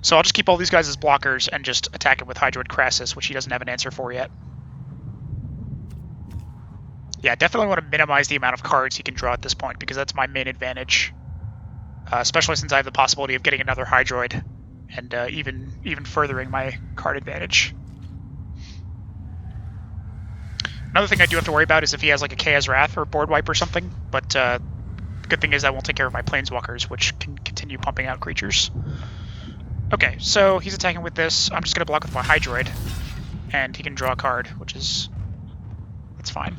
So I'll just keep all these guys as blockers and just attack it with Hydroid Crassus, which he doesn't have an answer for yet. Yeah, definitely want to minimize the amount of cards he can draw at this point, because that's my main advantage. Especially since I have the possibility of getting another Hydroid, and even furthering my card advantage. Another thing I do have to worry about is if he has like a Chaos Wrath or Board Wipe or something, but the good thing is that won't take care of my Planeswalkers, which can continue pumping out creatures. Okay, so he's attacking with this. I'm just going to block with my Hydroid, and he can draw a card, which is... that's fine.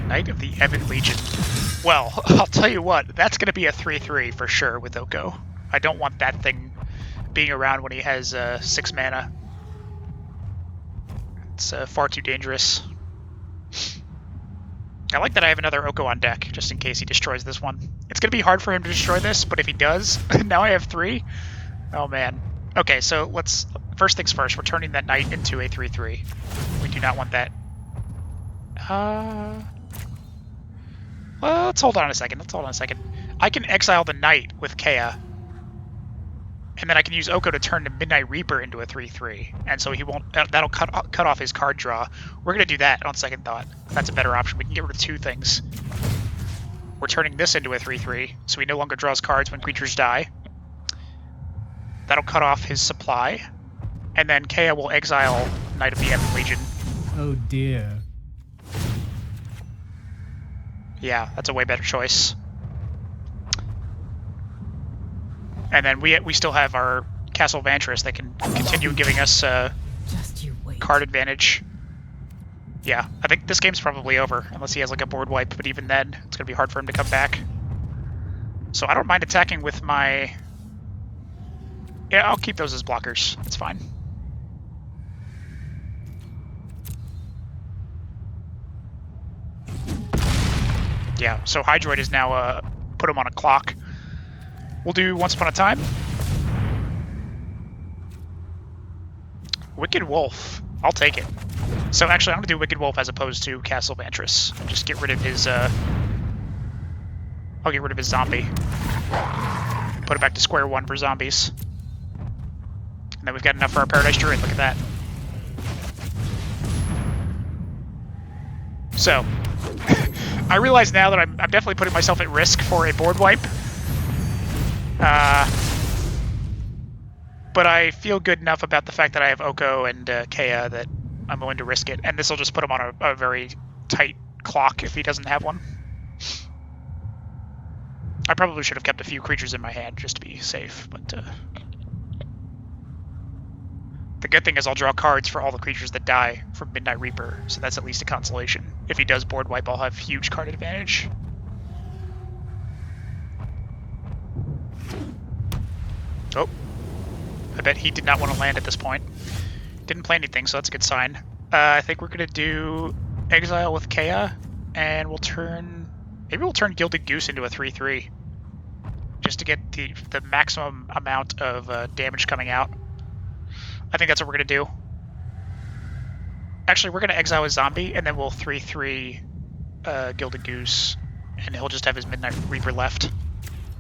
Knight of the Ebon Legion. Well, I'll tell you what, that's going to be a 3/3 for sure with Oko. I don't want that thing being around when he has 6 mana. It's far too dangerous. I like that I have another Oko on deck, just in case he destroys this one. It's going to be hard for him to destroy this, but if he does, now I have 3. Oh man. Okay, so let's... first things first, we're turning that Knight into a 3/3. We do not want that. Well, let's hold on a second. I can exile the Knight with Kea. And then I can use Oko to turn the Midnight Reaper into a 3/3. And so he won't... that'll cut off his card draw. We're going to do that on second thought. That's a better option. We can get rid of 2 things. We're turning this into a 3/3, so he no longer draws cards when creatures die. That'll cut off his supply. And then Kea will exile Knight of the Ebon Legion. Oh dear. Yeah, that's a way better choice. And then we still have our Castle Vantress that can continue giving us Just you wait. card advantage. Yeah, I think this game's probably over, unless he has like a board wipe, but even then, it's going to be hard for him to come back. So I don't mind attacking with my... yeah, I'll keep those as blockers. It's fine. Yeah, so Hydroid is now put him on a clock. We'll do Once Upon a Time. Wicked Wolf. I'll take it. So actually, I'm going to do Wicked Wolf as opposed to Castle Vantress. Just get rid of his... I'll get rid of his zombie. Put it back to square one for zombies. And then we've got enough for our Paradise Druid. Look at that. So... I realize now that I'm definitely putting myself at risk for a board wipe. But I feel good enough about the fact that I have Oko and Kea that I'm willing to risk it. And this will just put him on a very tight clock if he doesn't have one. I probably should have kept a few creatures in my hand just to be safe, but... the good thing is I'll draw cards for all the creatures that die from Midnight Reaper, so that's at least a consolation. If he does board wipe, I'll have huge card advantage. Oh. I bet he did not want to land at this point. Didn't play anything, so that's a good sign. I think we're going to do Exile with Kea, and we'll turn... maybe we'll turn Gilded Goose into a 3/3. Just to get the maximum amount of damage coming out. I think that's what we're going to do. Actually, we're going to exile his zombie, and then we'll 3/3 Gilded Goose, and he'll just have his Midnight Reaper left.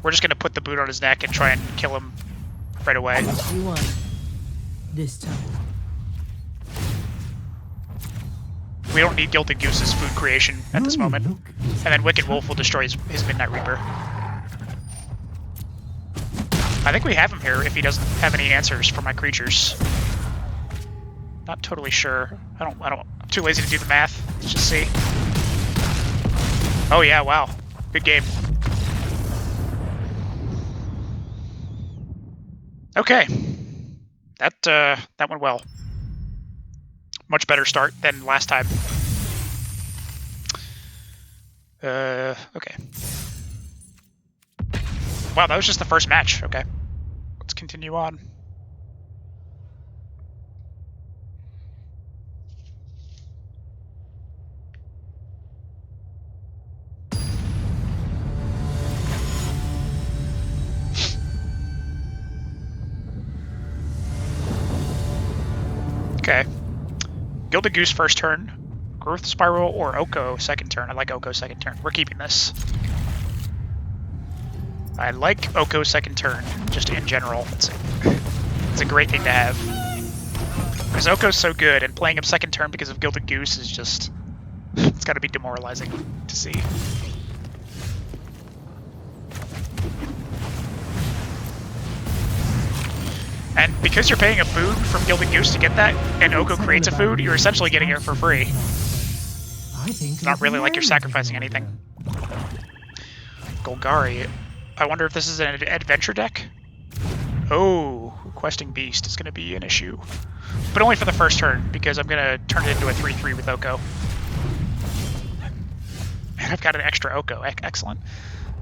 We're just going to put the boot on his neck and try and kill him right away. You won. This time. We don't need Gilded Goose's food creation at this moment. And then Wicked Wolf will destroy his Midnight Reaper. I think we have him here if he doesn't have any answers for my creatures. Not totally sure. I'm too lazy to do the math. Let's just see. Oh yeah, wow. Good game. Okay. That went well. Much better start than last time. Okay. Wow, that was just the first match. Okay. Let's continue on. Okay. Gilded Goose first turn. Growth Spiral or Oko second turn. I like Oko second turn. We're keeping this. I like Oko's second turn, just in general. It's a great thing to have. Because Oko's so good, and playing him second turn because of Gilded Goose is just... It's gotta be demoralizing to see. And because you're paying a food from Gilded Goose to get that, and Oko creates a food, you're essentially getting it for free. It's not really like you're sacrificing anything. Golgari. I wonder if this is an adventure deck? Oh, Questing Beast is going to be an issue. But only for the first turn, because I'm going to turn it into a 3-3 with Oko. And I've got an extra Oko. Excellent.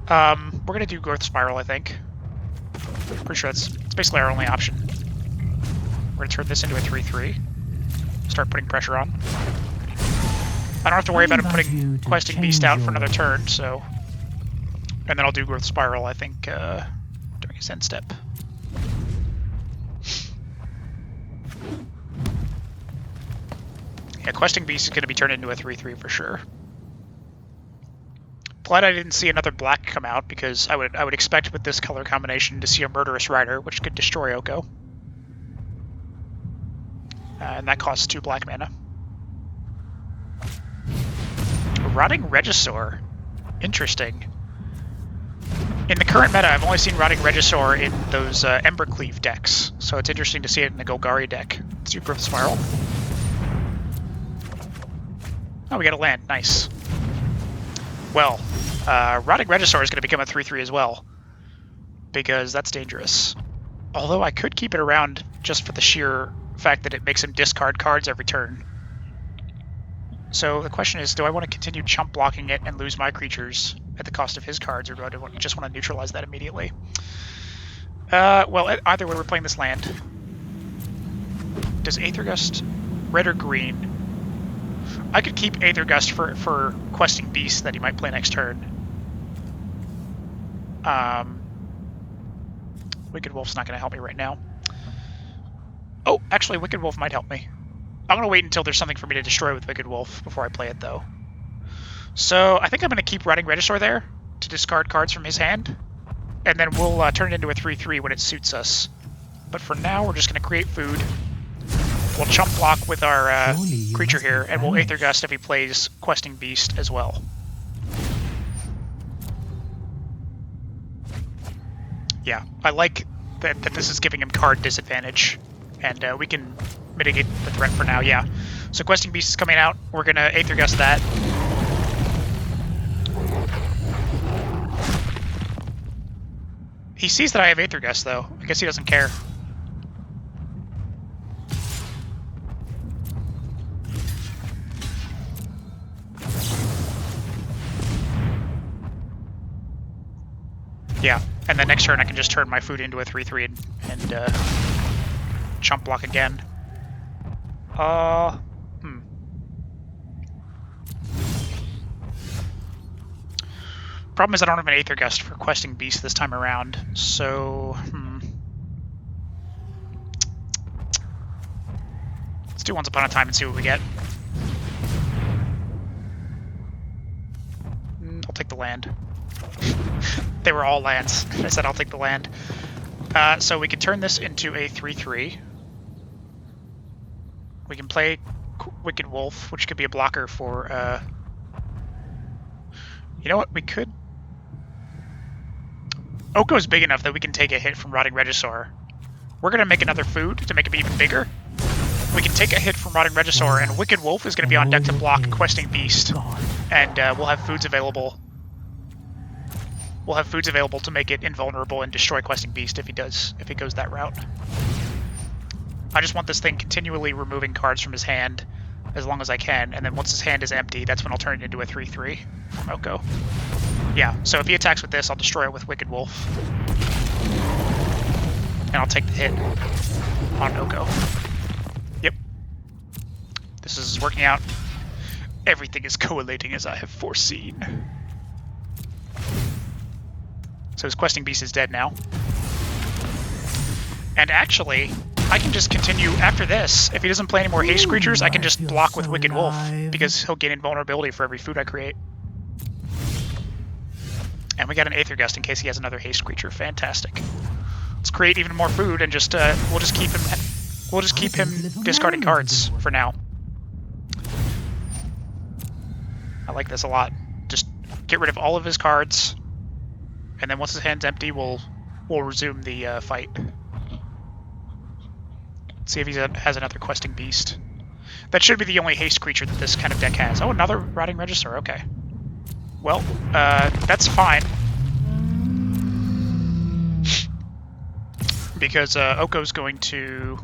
We're going to do Growth Spiral, I think. Pretty sure it's basically our only option. We're going to turn this into a 3-3. Start putting pressure on. I don't have to worry about him putting Questing Beast out for another turn, so... And then I'll do Growth Spiral, I think, during his end step. Yeah, Questing Beast is going to be turned into a 3-3 for sure. Glad I didn't see another black come out, because I would expect with this color combination to see a Murderous Rider, which could destroy Oko. And that costs 2 black mana. Rotting Regisaur. Interesting. In the current meta, I've only seen Rotting Regisaur in those Embercleave decks, so it's interesting to see it in the Golgari deck. Let's do Growth Spiral. Oh, we got a land. Nice. Well, Rotting Regisaur is going to become a 3-3 as well, because that's dangerous. Although I could keep it around just for the sheer fact that it makes him discard cards every turn. So the question is, do I want to continue chump blocking it and lose my creatures at the cost of his cards, or do I just want to neutralize that immediately? Well, either way, we're playing this land. Does Aethergust red or green? I could keep Aethergust for Questing Beast that he might play next turn. Wicked Wolf's not going to help me right now. Oh, actually, Wicked Wolf might help me. I'm going to wait until there's something for me to destroy with Wicked Wolf before I play it, though. So I think I'm going to keep Rotting Regisaur there to discard cards from his hand, and then we'll turn it into a 3-3 when it suits us. But for now, we're just going to create food. We'll chump block with our creature here, and we'll Aethergust if he plays Questing Beast as well. Yeah, I like that this is giving him card disadvantage, and we can mitigate the threat for now, yeah. So Questing Beast is coming out. We're going to Aethergust that. He sees that I have Aethergust, though. I guess he doesn't care. Yeah, and then next turn I can just turn my food into a 3-3 and chump block again. Problem is I don't have an Aethergust for Questing Beast this time around, so... Let's do Once Upon a Time and see what we get. I'll take the land. They were all lands. I said I'll take the land. So we can turn this into a 3-3. We can play Wicked Wolf, which could be a blocker for... You know what? We could... Oko's big enough that we can take a hit from Rotting Regisaur. We're going to make another food to make him even bigger. We can take a hit from Rotting Regisaur, and Wicked Wolf is going to be on deck to block Questing Beast. And we'll have foods available. We'll have foods available to make it invulnerable and destroy Questing Beast if he goes that route. I just want this thing continually removing cards from his hand as long as I can, and then once his hand is empty, that's when I'll turn it into a 3-3 from Oko. Yeah, so if he attacks with this, I'll destroy it with Wicked Wolf. And I'll take the hit on Oko. Yep. This is working out. Everything is collating as I have foreseen. So his Questing Beast is dead now. And actually, I can just continue after this. If he doesn't play any more haste creatures, I can just block with Wicked Wolf, because he'll gain invulnerability for every food I create. And we got an Aether Gust in case he has another haste creature. Fantastic. Let's create even more food and just we'll just keep him discarding cards for now. I like this a lot. Just get rid of all of his cards, and then once his hand's empty, we'll resume the fight. Let's see if he has another questing beast. That should be the only haste creature that this kind of deck has. Oh, another Rotting Register. Okay. Well, that's fine. Because Oko's going to...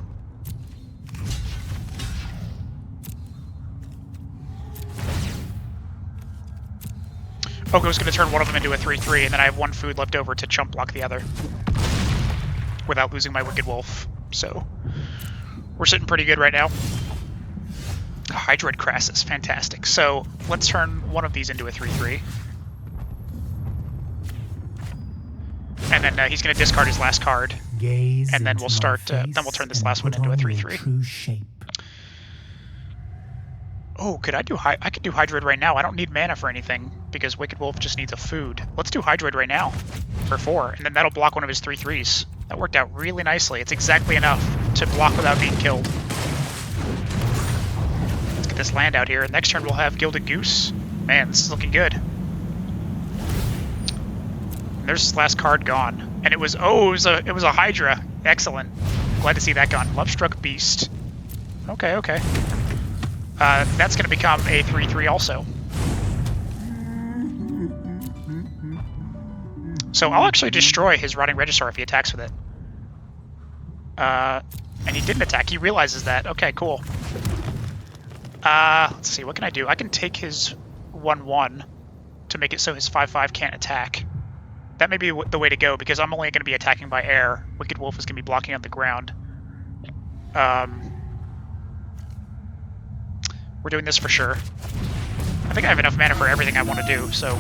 Oko's going to turn one of them into a 3/3, and then I have one food left over to chump block the other. Without losing my Wicked Wolf. So, we're sitting pretty good right now. Hydroid Crassus, fantastic. So, let's turn one of these into a 3/3. And then he's going to discard his last card. Gaze and then we'll into start. my Then we'll face turn this and last one put into a on your 3/3. true shape. Oh, could I do I could do Hydroid right now. I don't need mana for anything because Wicked Wolf just needs a food. Let's do Hydroid right now for 4, and then that'll block one of his 3/3s. That worked out really nicely. It's exactly enough to block without being killed. Let's get this land out here. Next turn we'll have Gilded Goose. Man, this is looking good. And there's his last card gone, and it was it was a Hydra. Excellent. Glad to see that gone. Lovestruck Beast. Okay, okay. That's going to become a 3/3 also. So I'll actually destroy his Rotting Regisaur if he attacks with it. And he didn't attack. He realizes that. Okay, cool. Let's see. What can I do? I can take his 1/1 to make it so his 5/5 can't attack. That may be the way to go because I'm only going to be attacking by air. Wicked Wolf is going to be blocking on the ground. We're doing this for sure. I think I have enough mana for everything I want to do, so...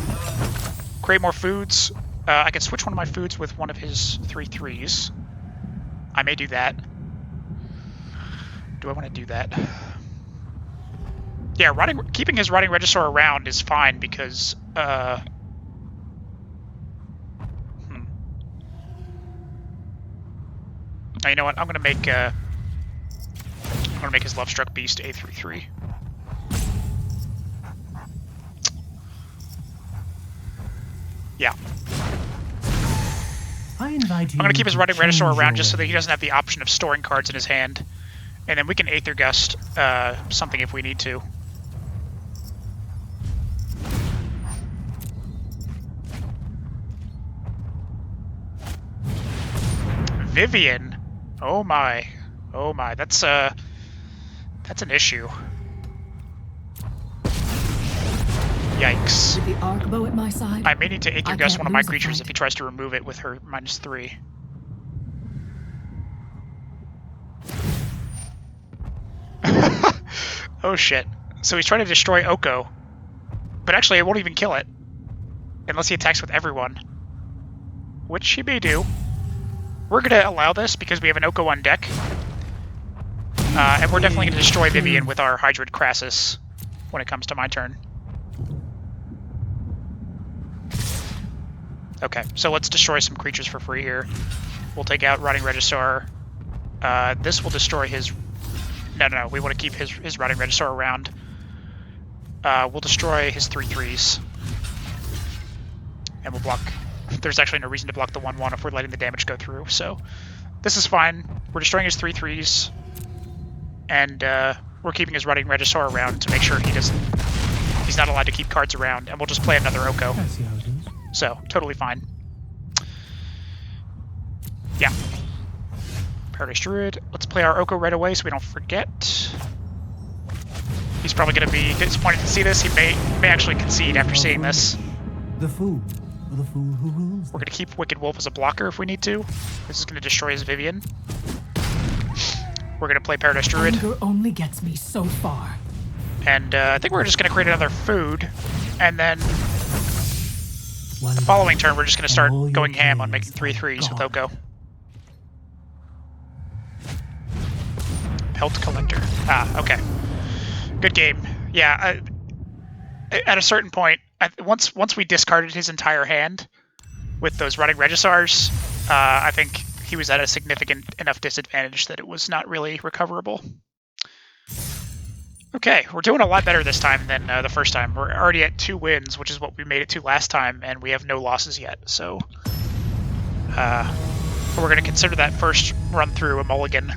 Create more foods. I can switch one of my foods with one of his 3/3s. I may do that. Do I want to do that? Yeah, keeping his Rotting Regisaur around is fine because... Now, you know what? I'm gonna make his Lovestruck Beast a 3/3. Yeah. I invite you I'm gonna keep his Rotting change Regisaur around your just so that he ways. doesn't have the option of storing cards in his hand, and then we can Aether Gust something if we need to. Vivian. Oh my. Oh my. That's an issue. Yikes. With the Arcbow at my side, I may need to Aether I Gust can't one of my lose a creatures fight. if he tries to remove it with her -3. Oh shit. So he's trying to destroy Oko. But actually it won't even kill it. Unless he attacks with everyone. Which he may do. We're going to allow this because we have an Oko on deck. And we're definitely going to destroy Vivian with our Hydroid Crassus when it comes to my turn. Okay, so let's destroy some creatures for free here. We'll take out Rotting Regisaur. This will destroy his... No, we want to keep his Rotting Regisaur around. We'll destroy his 3/3s. And we'll block... There's actually no reason to block the 1/1 if we're letting the damage go through, so... This is fine. We're destroying his 3/3s. And we're keeping his Rotting Regisaur around to make sure he's not allowed to keep cards around, and we'll just play another Oko. I see how it is. So, totally fine. Yeah. Paradise Druid. Let's play our Oko right away so we don't forget. He's probably going to be disappointed to see this. He may actually concede after seeing this. The fool who rules. We're going to keep Wicked Wolf as a blocker if we need to. This is going to destroy his Vivian. We're going to play Paradise Druid. anger only gets me so far. And I think we're just going to create another food. And then One the following turn, we're just going to start all your going ham on making days 3/3s with are Oko. Pelt Collector. Ah, okay. Good game. Yeah, at a certain point, once we discarded his entire hand, with those running Regisars, I think he was at a significant enough disadvantage that it was not really recoverable. Okay, we're doing a lot better this time than the first time. We're already at 2 wins, which is what we made it to last time, and we have no losses yet. So we're going to consider that first run through a mulligan.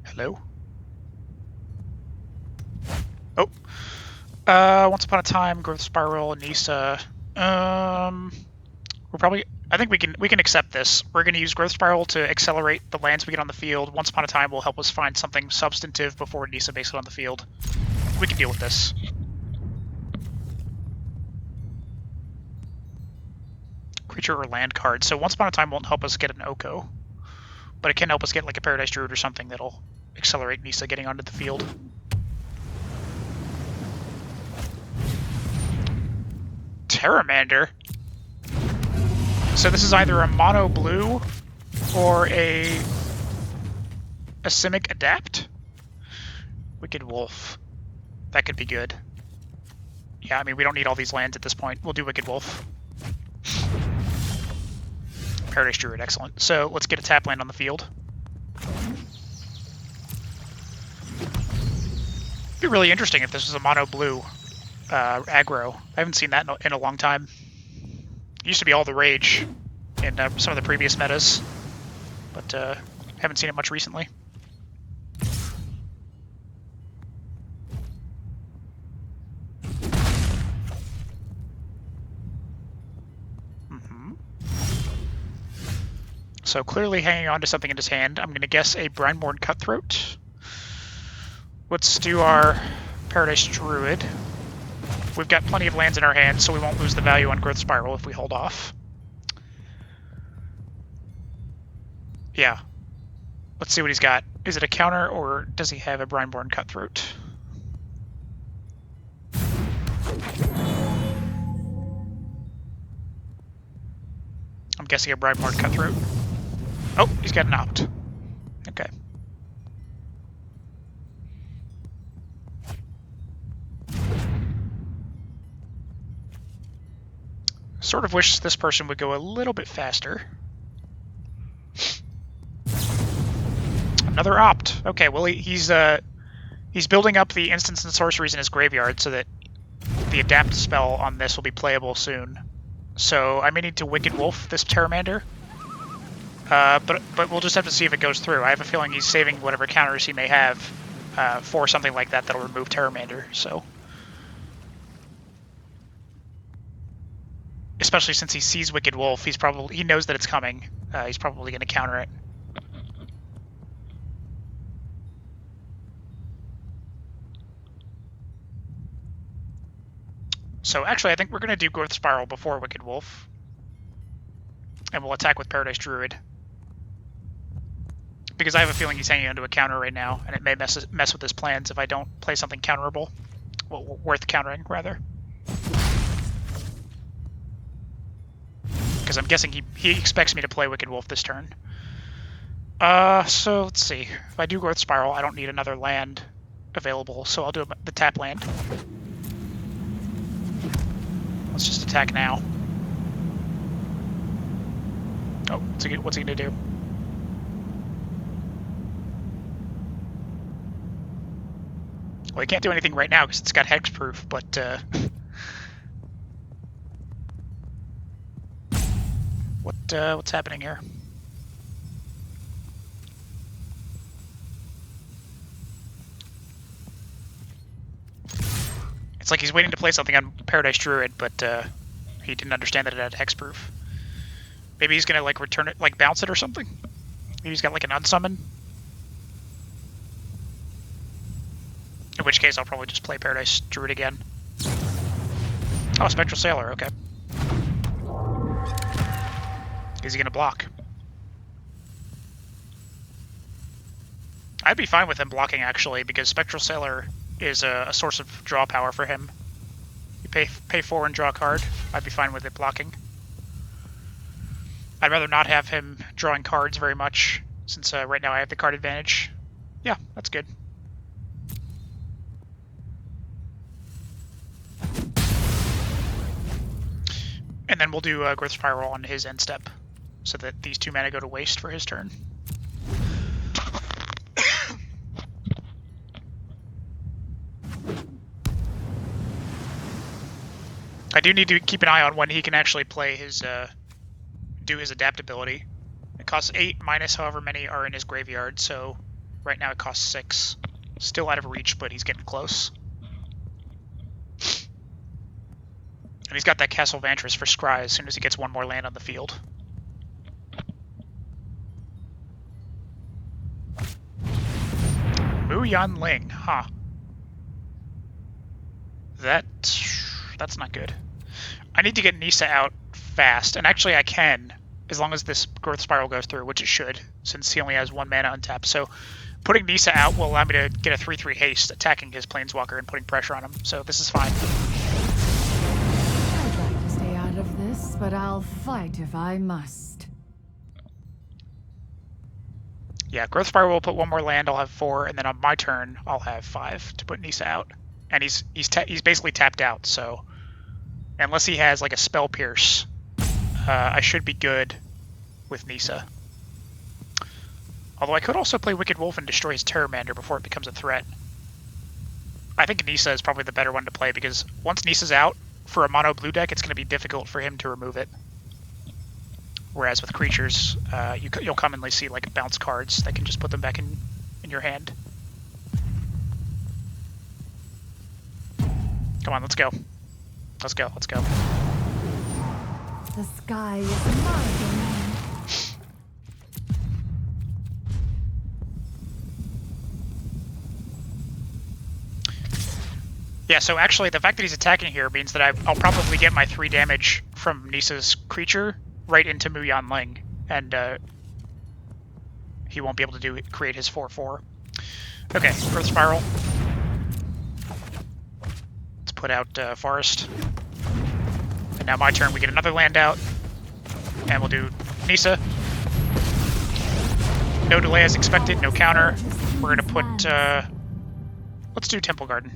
Hello? Oh. Once Upon a Time, Growth Spiral, Nisa. We're probably... I think we can accept this. We're going to use Growth Spiral to accelerate the lands we get on the field. Once Upon a Time will help us find something substantive before Nisa makes it on the field. We can deal with this. Creature or land card. So Once Upon a Time won't help us get an Oko, but it can help us get like a Paradise Druid or something that'll accelerate Nisa getting onto the field. Terramander? So this is either a mono blue or a Simic Adapt? Wicked Wolf. That could be good. Yeah, I mean, we don't need all these lands at this point. We'll do Wicked Wolf. Paradise Druid, excellent. So let's get a tap land on the field. It'd be really interesting if this was a mono blue aggro. I haven't seen that in a long time. It used to be all the rage in some of the previous metas, but haven't seen it much recently. So clearly hanging on to something in his hand. I'm going to guess a Brineborn Cutthroat. Let's do our Paradise Druid. We've got plenty of lands in our hands, so we won't lose the value on Growth Spiral if we hold off. Yeah. Let's see what he's got. Is it a counter, or does he have a Brineborn Cutthroat? I'm guessing a Brineborn Cutthroat. Oh, he's got an opt. Okay. Sort of wish this person would go a little bit faster. Another opt. Okay, well he's building up the instants and sorceries in his graveyard so that the adapt spell on this will be playable soon. So I may need to Wicked Wolf this Terramander. But we'll just have to see if it goes through. I have a feeling he's saving whatever counters he may have for something like that that'll remove Terramander. So, especially since he sees Wicked Wolf, he knows that it's coming. He's probably going to counter it. So actually, I think we're going to do Growth Spiral before Wicked Wolf, and we'll attack with Paradise Druid. Because I have a feeling he's hanging onto a counter right now, and it may mess with his plans if I don't play something counterable. Well, worth countering, rather. Because I'm guessing he expects me to play Wicked Wolf this turn. So let's see. If I do Growth Spiral, I don't need another land available, so I'll do the tap land. Let's just attack now. Oh, what's he gonna do? Well, he can't do anything right now because it's got hexproof, but what's happening here? It's like he's waiting to play something on Paradise Druid, but he didn't understand that it had hexproof. Maybe he's gonna like return it, like bounce it or something. Maybe he's got like an unsummon. In which case, I'll probably just play Paradise Druid again. Oh, Spectral Sailor, okay. Is he going to block? I'd be fine with him blocking, actually, because Spectral Sailor is a source of draw power for him. You pay 4 and draw a card. I'd be fine with it blocking. I'd rather not have him drawing cards very much since right now I have the card advantage. Yeah, that's good. And then we'll do Growth Spiral on his end step, so that these 2 mana go to waste for his turn. I do need to keep an eye on when he can actually play his, do his adaptability. It costs 8 minus however many are in his graveyard, so right now it costs 6. Still out of reach, but he's getting close. And he's got that Castle Vantress for Scry as soon as he gets 1 more land on the field. Mu Yan Ling, huh. That's not good. I need to get Nissa out fast, and actually I can, as long as this Growth Spiral goes through, which it should, since he only has 1 mana untapped. So putting Nissa out will allow me to get a 3/3 haste, attacking his Planeswalker and putting pressure on him, so this is fine. I'd like to stay out of this, but I'll fight if I must. Yeah, Growth Spiral will put 1 more land, I'll have 4, and then on my turn, I'll have 5 to put Nissa out. And he's basically tapped out, so unless he has like a Spell Pierce, I should be good with Nissa. Although I could also play Wicked Wolf and destroy his Terramander before it becomes a threat. I think Nissa is probably the better one to play, because once Nissa's out, for a mono blue deck, it's going to be difficult for him to remove it. Whereas with creatures, you'll commonly see like bounce cards that can just put them back in your hand. Come on, let's go. Let's go, let's go. The sky is my domain. Yeah, so actually the fact that he's attacking here means that I'll probably get my 3 damage from Nissa's creature right into Mu Yan Ling, and he won't be able to create his 4/4. Okay, Growth Spiral. Let's put out Forest. And now my turn, we get another land out, and we'll do Nissa. No delay as expected, no counter. We're gonna put, let's do Temple Garden.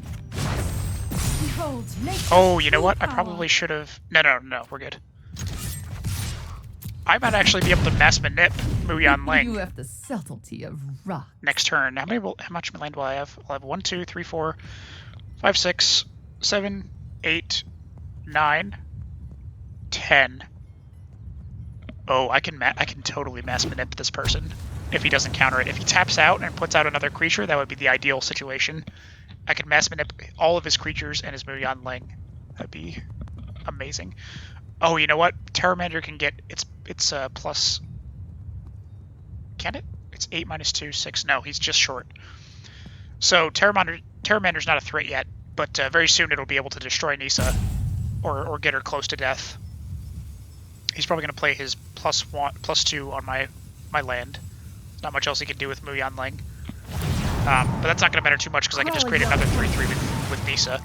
Oh, you know what? I probably should have... No, we're good. I might actually be able to mass manip Mu Yan Ling. You have the subtlety of rock. Next turn. How much land will I have? I'll have 1, 2, 3, 4, 5, 6, 7, 8, 9, 10. Oh, I can totally mass manip this person if he doesn't counter it. If he taps out and puts out another creature, that would be the ideal situation. I could mass manip all of his creatures and his Mu Yan Ling. That'd be amazing. Oh, you know what? Terramander can get it's plus. Can it? It's 8 minus 2, 6. No, he's just short. So Terramander's not a threat yet, but very soon it'll be able to destroy Nissa, or get her close to death. He's probably going to play his +2 on my land. Not much else he can do with Mu Yan Ling. But that's not going to matter too much because I can just create another 3/3 with Nissa.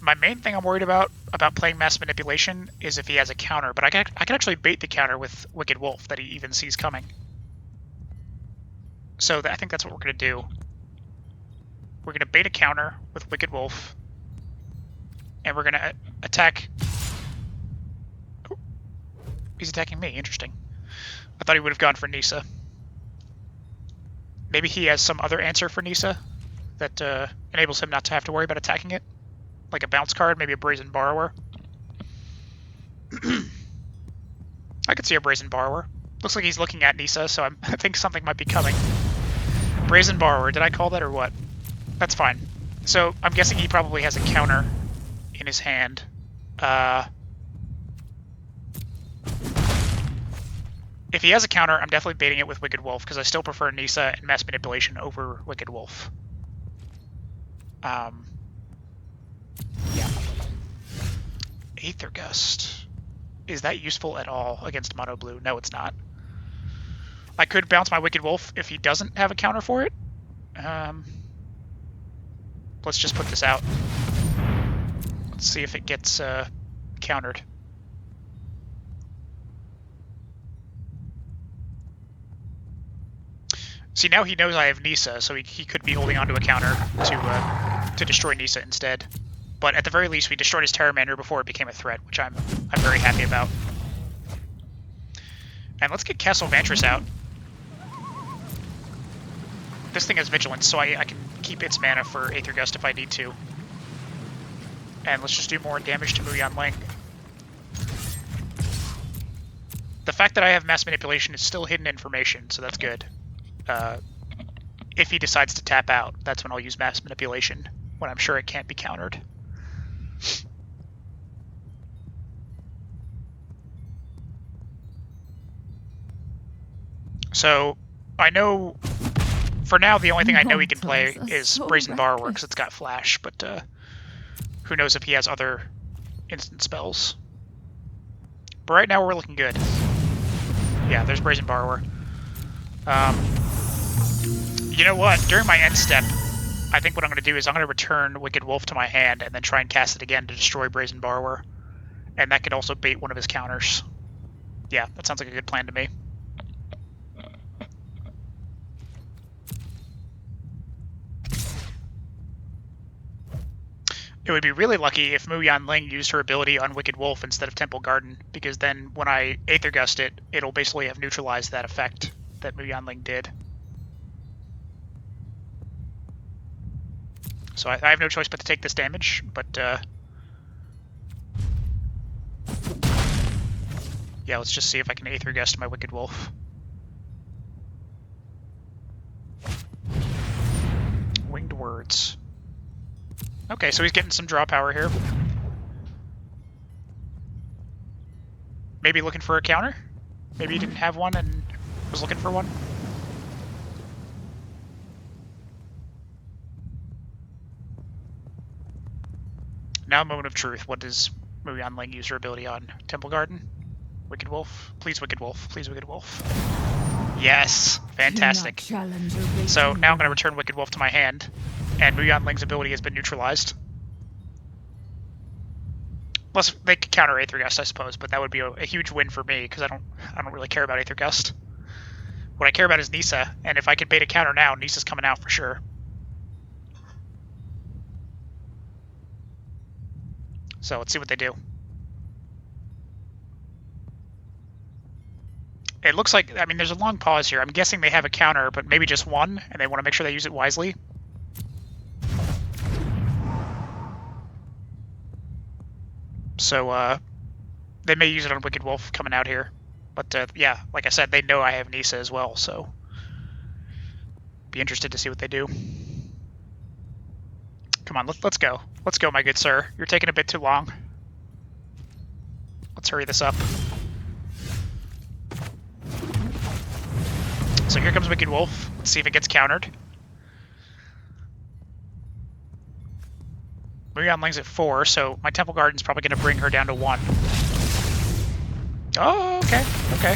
My main thing I'm worried about playing Mass Manipulation is if he has a counter, but I can actually bait the counter with Wicked Wolf that he even sees coming. So I think that's what we're going to do. We're going to bait a counter with Wicked Wolf, and we're going to attack... Oh, he's attacking me, interesting. I thought he would have gone for Nissa. Maybe he has some other answer for Nissa that enables him not to have to worry about attacking it. Like a bounce card, maybe a Brazen Borrower. I could see a Brazen Borrower. Looks like he's looking at Nissa, so I think something might be coming. Brazen Borrower, did I call that or what? That's fine. So I'm guessing he probably has a counter in his hand. If he has a counter, I'm definitely baiting it with Wicked Wolf, because I still prefer Nissa and Mass Manipulation over Wicked Wolf. Yeah. Aether Gust. Is that useful at all against Mono Blue? No, it's not. I could bounce my Wicked Wolf if he doesn't have a counter for it. Let's just put this out. Let's see if it gets countered. See, now he knows I have Nisa, so he could be holding onto a counter to destroy Nisa instead. But at the very least, we destroyed his Terramander before it became a threat, which I'm very happy about. And let's get Castle Vantress out. This thing has Vigilance, so I can keep its mana for Aether Gust if I need to. And let's just do more damage to Muyan Ling. The fact that I have Mass Manipulation is still hidden information, so that's good. If he decides to tap out, that's when I'll use Mass Manipulation, when I'm sure it can't be countered. So, I know, for now, the only thing I know he can play is Brazen Borrower, because it's got Flash, but who knows if he has other instant spells. But right now, we're looking good. Yeah, there's Brazen Borrower. You know what? During my end step, I think what I'm going to do is I'm going to return Wicked Wolf to my hand and then try and cast it again to destroy Brazen Borrower. And that could also bait one of his counters. Yeah, that sounds like a good plan to me. It would be really lucky if Muyan Ling used her ability on Wicked Wolf instead of Temple Garden, because then when I Aether Gust it, it'll basically have neutralized that effect that Muyan Ling did. So I have no choice but to take this damage, but yeah, let's just see if I can Aether Gust my Wicked Wolf. Winged Words. Okay, so he's getting some draw power here. Maybe looking for a counter? Maybe he didn't have one and was looking for one? Now, Moment of Truth. What does Muyan Ling use her ability on? Temple Garden? Wicked Wolf? Please, Wicked Wolf. Please, Wicked Wolf. Yes! Fantastic. So now I'm going to return Wicked Wolf to my hand, and Muyan Ling's ability has been neutralized. Unless they could counter Aether Gust, I suppose, but that would be a huge win for me, because I don't really care about Aether Gust. What I care about is Nisa, and if I could bait a counter now, Nisa's coming out for sure. So let's see what they do. It looks like, I mean, there's a long pause here. I'm guessing they have a counter, but maybe just one, and they want to make sure they use it wisely. So, they may use it on Wicked Wolf coming out here. But, yeah, like I said, they know I have Nisa as well, so be interested to see what they do. Come on, let's go. Let's go, my good sir. You're taking a bit too long. Let's hurry this up. So here comes Wicked Wolf. Let's see if it gets countered. Muyan Ling's at 4, so my Temple Garden's probably going to bring her down to 1. Oh, okay, okay.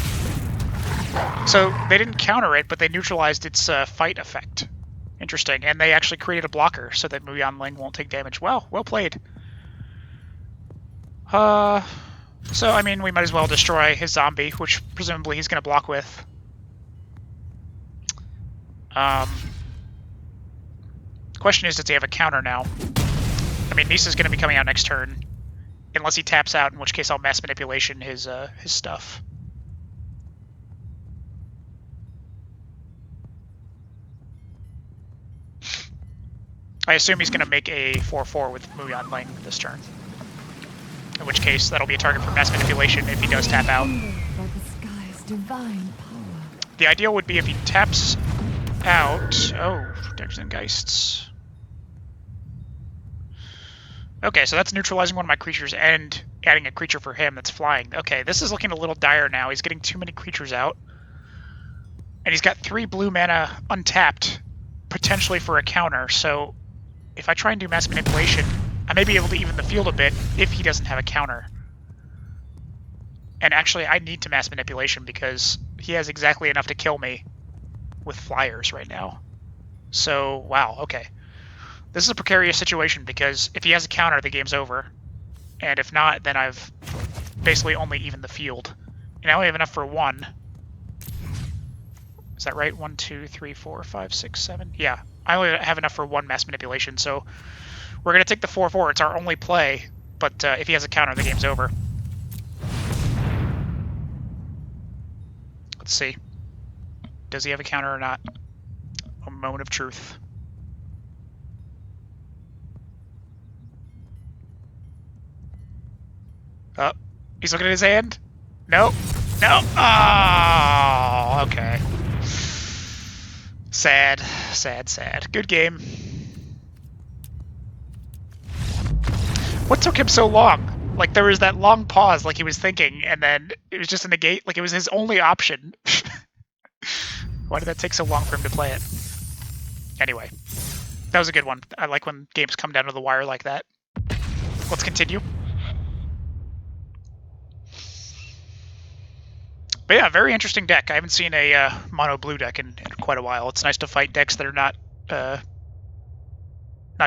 So they didn't counter it, but they neutralized its fight effect. Interesting, and they actually created a blocker so that Muyan Ling won't take damage. Wow, well played. So, I mean, we might as well destroy his zombie, which presumably he's going to block with. Question is, does he have a counter now? I mean, Nisa's going to be coming out next turn, unless he taps out, in which case I'll Mass Manipulation his stuff. I assume he's going to make a 4/4 with Muyan Ling this turn. In which case, that'll be a target for Mass Manipulation if he does tap out. The ideal would be if he taps out... Oh, Daggers and Geists. Okay, so that's neutralizing one of my creatures and adding a creature for him that's flying. Okay, this is looking a little dire now. He's getting too many creatures out. And he's got 3 blue mana untapped, potentially for a counter, so if I try and do Mass Manipulation, I may be able to even the field a bit if he doesn't have a counter. And actually, I need to Mass Manipulation because he has exactly enough to kill me with flyers right now. So, wow, okay. This is a precarious situation because if he has a counter, the game's over. And if not, then I've basically only evened the field. And I only have enough for 1. Is that right? 1, 2, 3, 4, 5, 6, 7. Yeah, I only have enough for one mass manipulation, so we're going to take the 4/4. It's our only play, but if he has a counter, the game's over. Let's see. Does he have a counter or not? A moment of truth. Oh, he's looking at his hand? No. No. Oh, okay. Sad. Sad, sad. Good game. What took him so long? Like, there was that long pause, like he was thinking, and then it was just a negate. Like, it was his only option. Why did that take so long for him to play it? Anyway, that was a good one. I like when games come down to the wire like that. Let's continue. But yeah, very interesting deck. I haven't seen a mono blue deck in quite a while. It's nice to fight decks that are not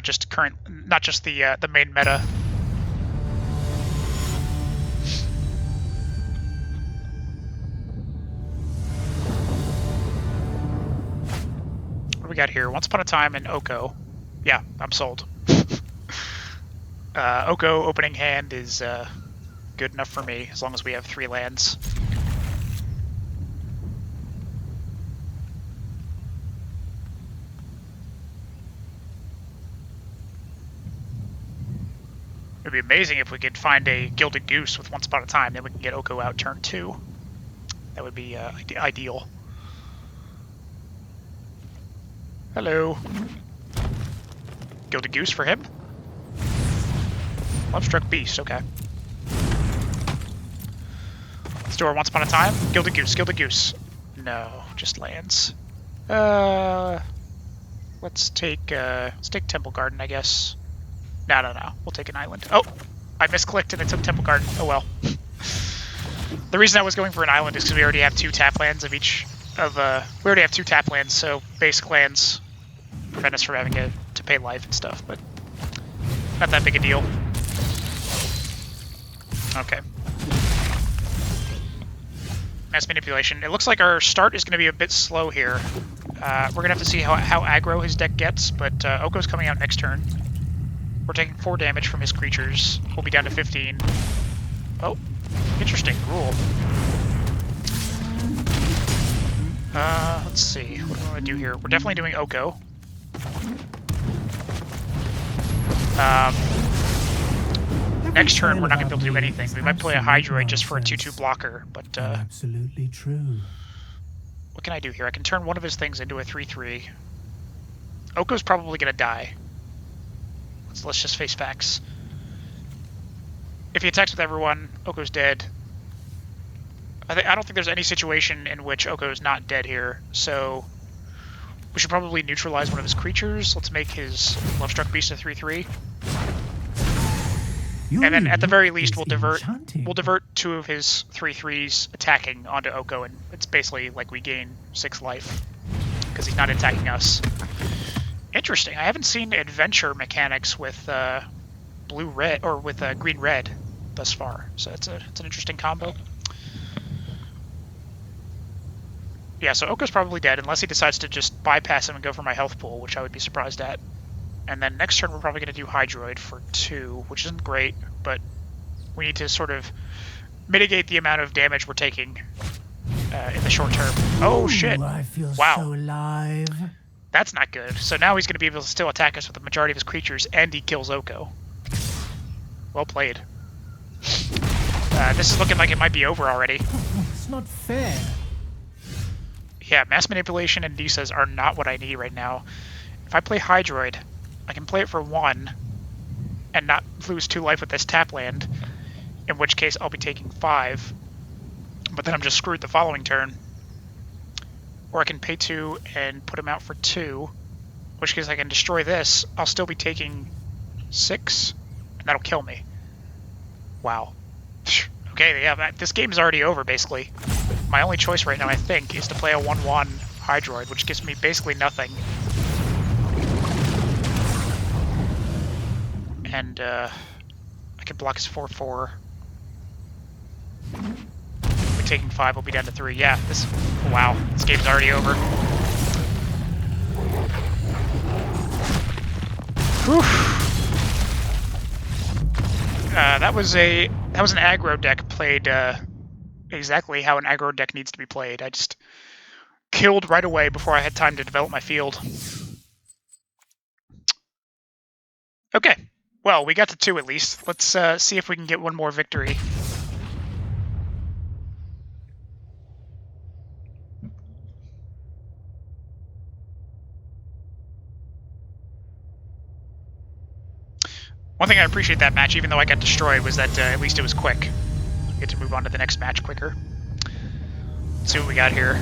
just the main meta. What do we got here? Once Upon a Time and Oko. Yeah, I'm sold. Oko opening hand is good enough for me, as long as we have 3 lands. It'd be amazing if we could find a Gilded Goose with Once Upon a Time, then we can get Oko out turn 2. That would be ideal. Hello. Gilded Goose for him? Lovestruck Beast, okay. Let's do our Once Upon a Time. Gilded Goose, Gilded Goose. No, just lands. Let's take Temple Garden, I guess. No. We'll take an island. Oh, I misclicked and I took Temple Garden. Oh well. The reason I was going for an island is because we already have 2 tap lands of each of. We already have 2 tap lands, so basic lands prevent us from having to pay life and stuff, but not that big a deal. Okay. Mass manipulation. It looks like our start is going to be a bit slow here. We're going to have to see how aggro his deck gets, but Oko's coming out next turn. We're taking 4 damage from his creatures. We'll be down to 15. Oh, interesting rule. Let's see. What do we want to do here? We're definitely doing Oko. Next turn, we're not going to be able to do anything. We might play a Hydroid just for a 2/2 blocker, but absolutely true. What can I do here? I can turn one of his things into a 3/3. Oko's probably going to die. Let's just face facts. If he attacks with everyone, Oko's dead. I don't think there's any situation in which Oko's not dead here, so we should probably neutralize one of his creatures. Let's make his Lovestruck Beast a 3/3. And then at the very least, we'll divert 2 of his 3/3s attacking onto Oko, and it's basically like we gain 6 life because he's not attacking us. Interesting. I haven't seen adventure mechanics with blue-red or with green-red thus far, so it's an interesting combo. Yeah, so Oko's probably dead unless he decides to just bypass him and go for my health pool, which I would be surprised at. And then next turn we're probably going to do Hydroid for 2, which isn't great, but we need to sort of mitigate the amount of damage we're taking in the short term. Oh shit! I feel Wow. so alive. That's not good. So now he's going to be able to still attack us with the majority of his creatures, and he kills Oko. Well played. This is looking like it might be over already. It's not fair. Yeah, Mass Manipulation and Nisas are not what I need right now. If I play Hydroid, I can play it for 1 and not lose 2 life with this tap land, in which case I'll be taking 5. But then I'm just screwed the following turn. Or I can pay 2 and put him out for 2, in which case I can destroy this. I'll still be taking 6, and that'll kill me. Wow. Okay, yeah, this game is already over, basically. My only choice right now, I think, is to play a 1/1 Hydroid, which gives me basically nothing. And, I can block his 4/4. We taking 5, we'll be down to 3. Yeah, this... Wow, this game's already over. Whew. That was an aggro deck played exactly how an aggro deck needs to be played. I just killed right away before I had time to develop my field. Okay, well, we got to 2 at least. Let's see if we can get one more victory. One thing I appreciate that match, even though I got destroyed, was that at least it was quick. We get to move on to the next match quicker. Let's see what we got here.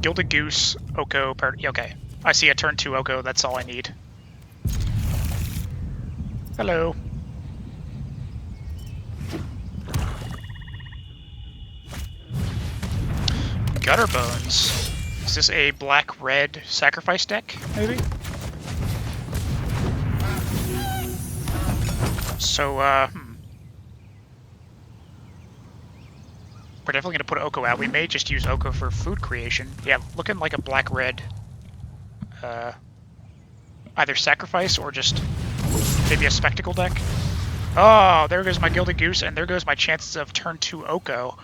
Gilded Goose, Oko, okay. I see a turn 2 Oko, that's all I need. Hello. Gutter Bones. Is this a black-red sacrifice deck, maybe? So, we're definitely going to put Oko out. We may just use Oko for food creation. Yeah, looking like a black-red, either sacrifice or just maybe a spectacle deck. Oh, there goes my Gilded Goose, and there goes my chances of turn 2 Oko.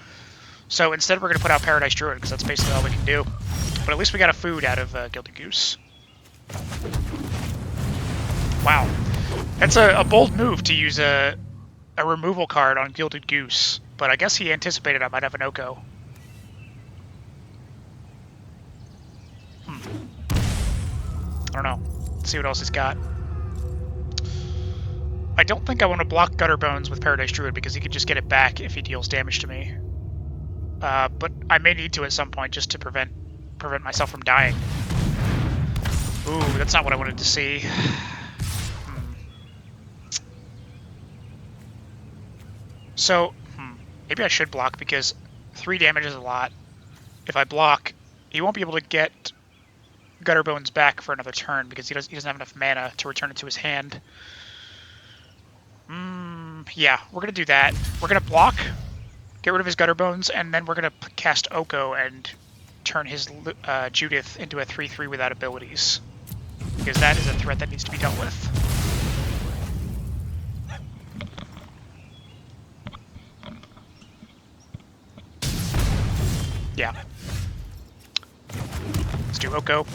So instead we're going to put out Paradise Druid, because that's basically all we can do. But at least we got a food out of Gilded Goose. Wow. That's a bold move to use a removal card on Gilded Goose, but I guess he anticipated I might have an Oko. I don't know. Let's see what else he's got. I don't think I want to block Gutter Bones with Paradise Druid because he could just get it back if he deals damage to me. But I may need to at some point just to prevent myself from dying. Ooh, that's not what I wanted to see. So, maybe I should block because 3 damage is a lot. If I block, he won't be able to get Gutter Bones back for another turn because he doesn't have enough mana to return it to his hand. Yeah, we're going to do that. We're going to block, get rid of his Gutter Bones, and then we're going to cast Oko and turn his Judith into a 3/3 without abilities. Because that is a threat that needs to be dealt with. Yeah. Let's do Oko.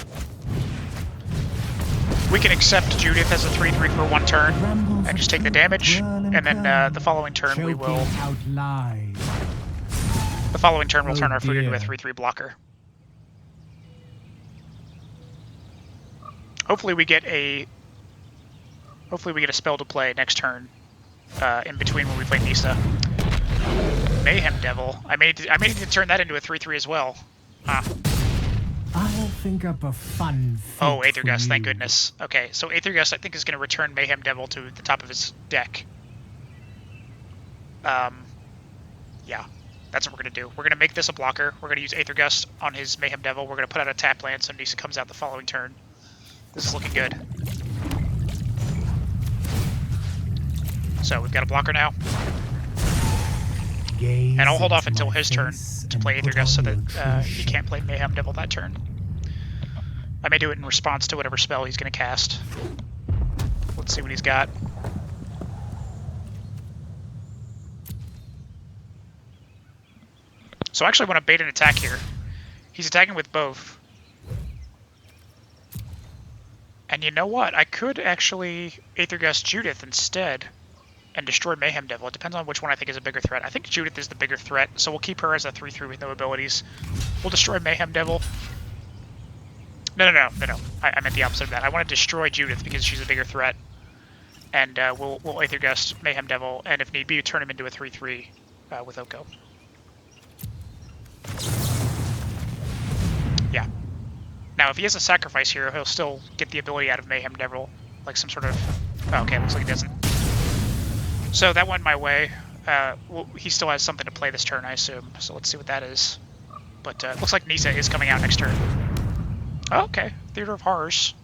We can accept Judith as a 3/3 for 1 turn and just take the damage, and then the following turn we will. The following turn we'll turn our food into a 3/3 blocker. Hopefully we get a spell to play next turn, in between when we play Nisa. Mayhem Devil. I may need to turn that into a 3/3 as well. I'll think up a fun fate. Oh, Aether Gust, thank goodness. Okay, so Aether Gust I think is going to return Mayhem Devil to the top of his deck. Yeah, that's what we're going to do. We're going to make this a blocker. We're going to use Aether Gust on his Mayhem Devil. We're going to put out a tap land so Nisa comes out the following turn. This is looking good. So we've got a blocker now. And I'll hold off until his turn to play Aether Gust so that he can't play Mayhem Devil that turn. I may do it in response to whatever spell he's going to cast. Let's see what he's got. So I actually want to bait an attack here. He's attacking with both. And you know what? I could actually Aether Gust Judith instead and destroy Mayhem Devil. It depends on which one I think is a bigger threat. I think Judith is the bigger threat, so we'll keep her as a 3/3 with no abilities. We'll destroy Mayhem Devil. No. I meant the opposite of that. I want to destroy Judith because she's a bigger threat. And we'll Aether Gust Mayhem Devil, and if need be, turn him into a 3/3 with Oko. Yeah. Now, if he has a sacrifice here, he'll still get the ability out of Mayhem Devil, like some sort of... Oh, okay, looks like he doesn't. So that went my way. Well, he still has something to play this turn, I assume. So let's see what that is. But it looks like Nisa is coming out next turn. Oh, okay, Theater of Horrors.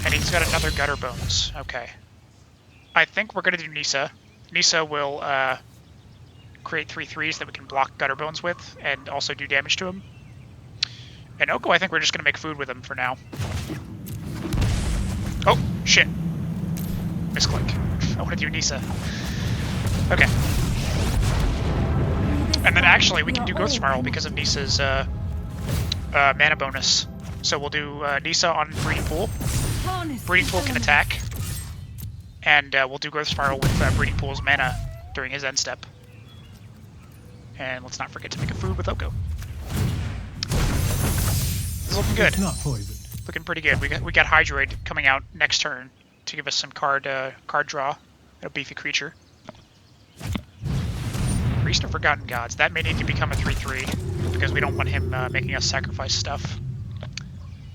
And he's got another Gutter Bones. Okay. I think we're going to do Nisa. Nisa will create 3/3s that we can block Gutterbones with and also do damage to him. And Oko, I think we're just going to make food with him for now. Oh, shit. Misclick. I want to do Nisa. Okay. And then actually, we can do Growth Spiral because of Nisa's mana bonus. So we'll do Nisa on Breeding Pool. Breeding Pool can attack. And we'll do Growth Spiral with Breeding Pool's mana during his end step. And let's not forget to make a food with Oko. It's looking good. It's not poisoned. Looking pretty good. We got Hydroid coming out next turn to give us some card draw. A beefy creature. Priest of Forgotten Gods. That may need to become a 3/3 because we don't want him making us sacrifice stuff.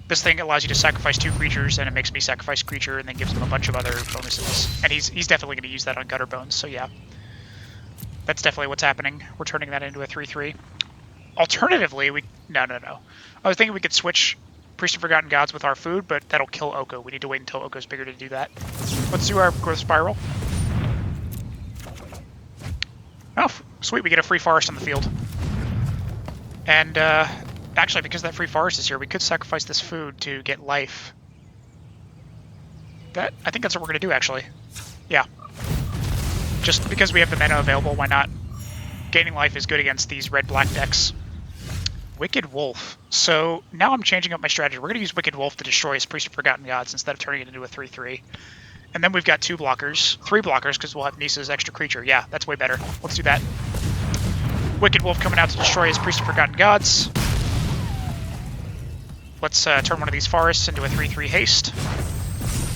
This thing allows you to sacrifice 2 creatures, and it makes me sacrifice a creature, and then gives him a bunch of other bonuses. And he's definitely going to use that on Gutterbones. So yeah, that's definitely what's happening. We're turning that into a 3/3. Alternatively, no. I was thinking we could switch Priest of Forgotten Gods with our food, but that'll kill Oko. We need to wait until Oko's bigger to do that. Let's do our Growth Spiral. Oh, sweet, we get a free forest on the field. And actually, because that free forest is here, we could sacrifice this food to get life. I think that's what we're going to do, actually. Yeah. Just because we have the mana available, why not? Gaining life is good against these red-black decks. Wicked Wolf. So now I'm changing up my strategy. We're going to use Wicked Wolf to destroy his Priest of Forgotten Gods instead of turning it into a 3/3. And then we've got 2 blockers. 3 blockers because we'll have Nisa's extra creature. Yeah, that's way better. Let's do that. Wicked Wolf coming out to destroy his Priest of Forgotten Gods. Let's turn one of these forests into a 3/3 haste.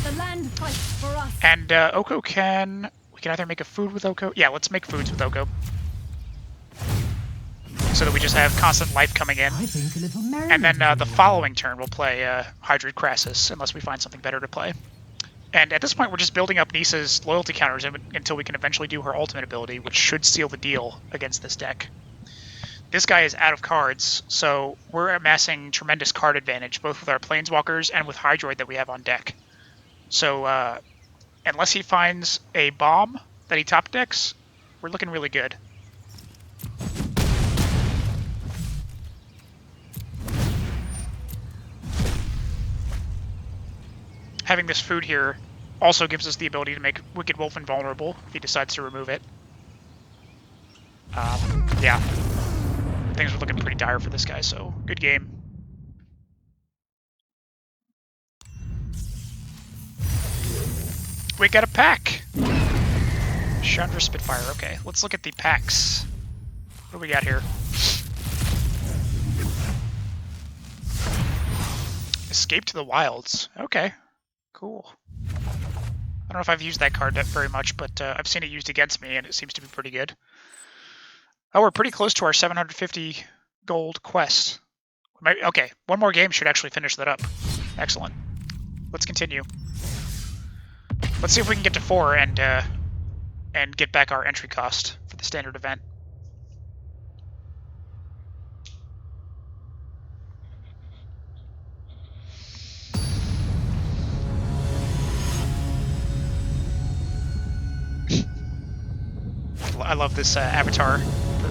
The land fights for us. And Oko can... We can either make a food with Oko... Yeah, let's make foods with Oko. So that we just have constant life coming in. I think a little And then the following turn we'll play Hydroid Crassus, unless we find something better to play. And at this point we're just building up Nisa's loyalty counters until we can eventually do her ultimate ability, which should seal the deal against this deck. This guy is out of cards, so we're amassing tremendous card advantage, both with our Planeswalkers and with Hydroid that we have on deck. So, unless he finds a bomb that he top decks, we're looking really good. Having this food here also gives us the ability to make Wicked Wolf invulnerable if he decides to remove it. Yeah. Things are looking pretty dire for this guy, so good game. We got a pack! Chandra Spitfire, okay. Let's look at the packs. What do we got here? Escape to the Wilds, okay. Cool. I don't know if I've used that card very much, but I've seen it used against me, and it seems to be pretty good. Oh, we're pretty close to our 750 gold quest. Okay, one more game should actually finish that up. Excellent. Let's continue. Let's see if we can get to 4 and get back our entry cost for the standard event. I love this avatar.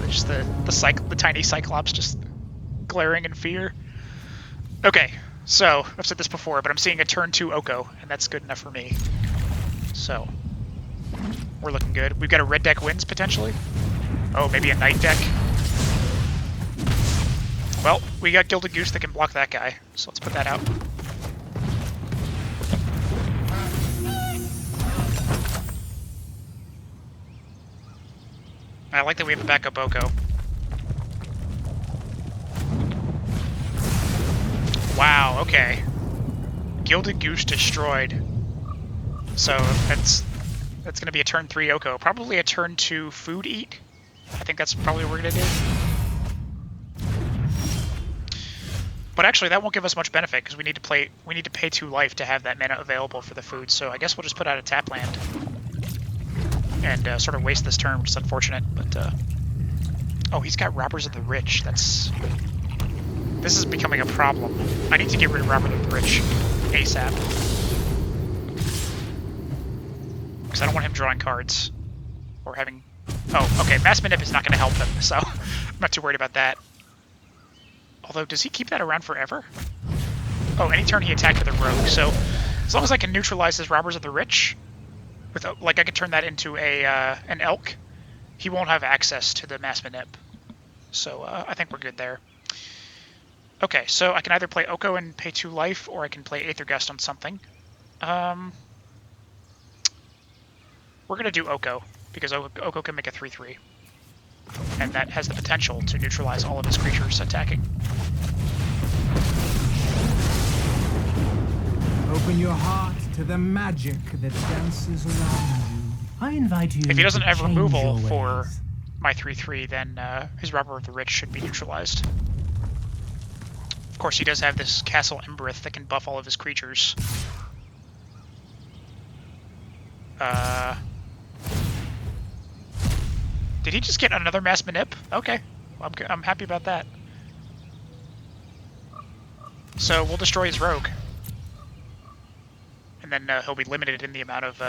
Just the tiny Cyclops just glaring in fear. Okay, so I've said this before, but I'm seeing a turn 2 Oko, and that's good enough for me. So we're looking good. We've got a red deck wins potentially. Oh, maybe a night deck. Well, we got Gilded Goose that can block that guy, so let's put that out. I like that we have a backup Oko. Wow, okay. Gilded Goose destroyed. So that's gonna be a turn 3 Oko. Probably a turn 2 Food Eat. I think that's probably what we're gonna do. But actually that won't give us much benefit because we need to pay 2 life to have that mana available for the food, so I guess we'll just put out a tap land. And sort of waste this turn, which is unfortunate, but oh, he's got Robbers of the Rich. This is becoming a problem. I need to get rid of Robbers of the Rich ASAP. Because I don't want him drawing cards. Or having Oh, okay. Mass Manip is not going to help him, so I'm not too worried about that. Although, does he keep that around forever? Oh, any turn he attacked with a rogue. So, as long as I can neutralize his Robbers of the Rich, with like I can turn that into a an elk, he won't have access to the Mass Manip. So I think we're good there. Okay, so I can either play Oko and pay 2 life, or I can play Aether Gust on something. We're gonna do Oko because Oko can make a 3/3, and that has the potential to neutralize all of his creatures attacking. Open your heart to the magic that dances around you. I invite you. If he doesn't to have change removal your for ways. my 3/3, then his Robber of the Rich should be neutralized. Of course, he does have this Castle Embereth that can buff all of his creatures. Did he just get another Mass Manip? Okay, I'm happy about that. So we'll destroy his rogue. And then he'll be limited in the amount of...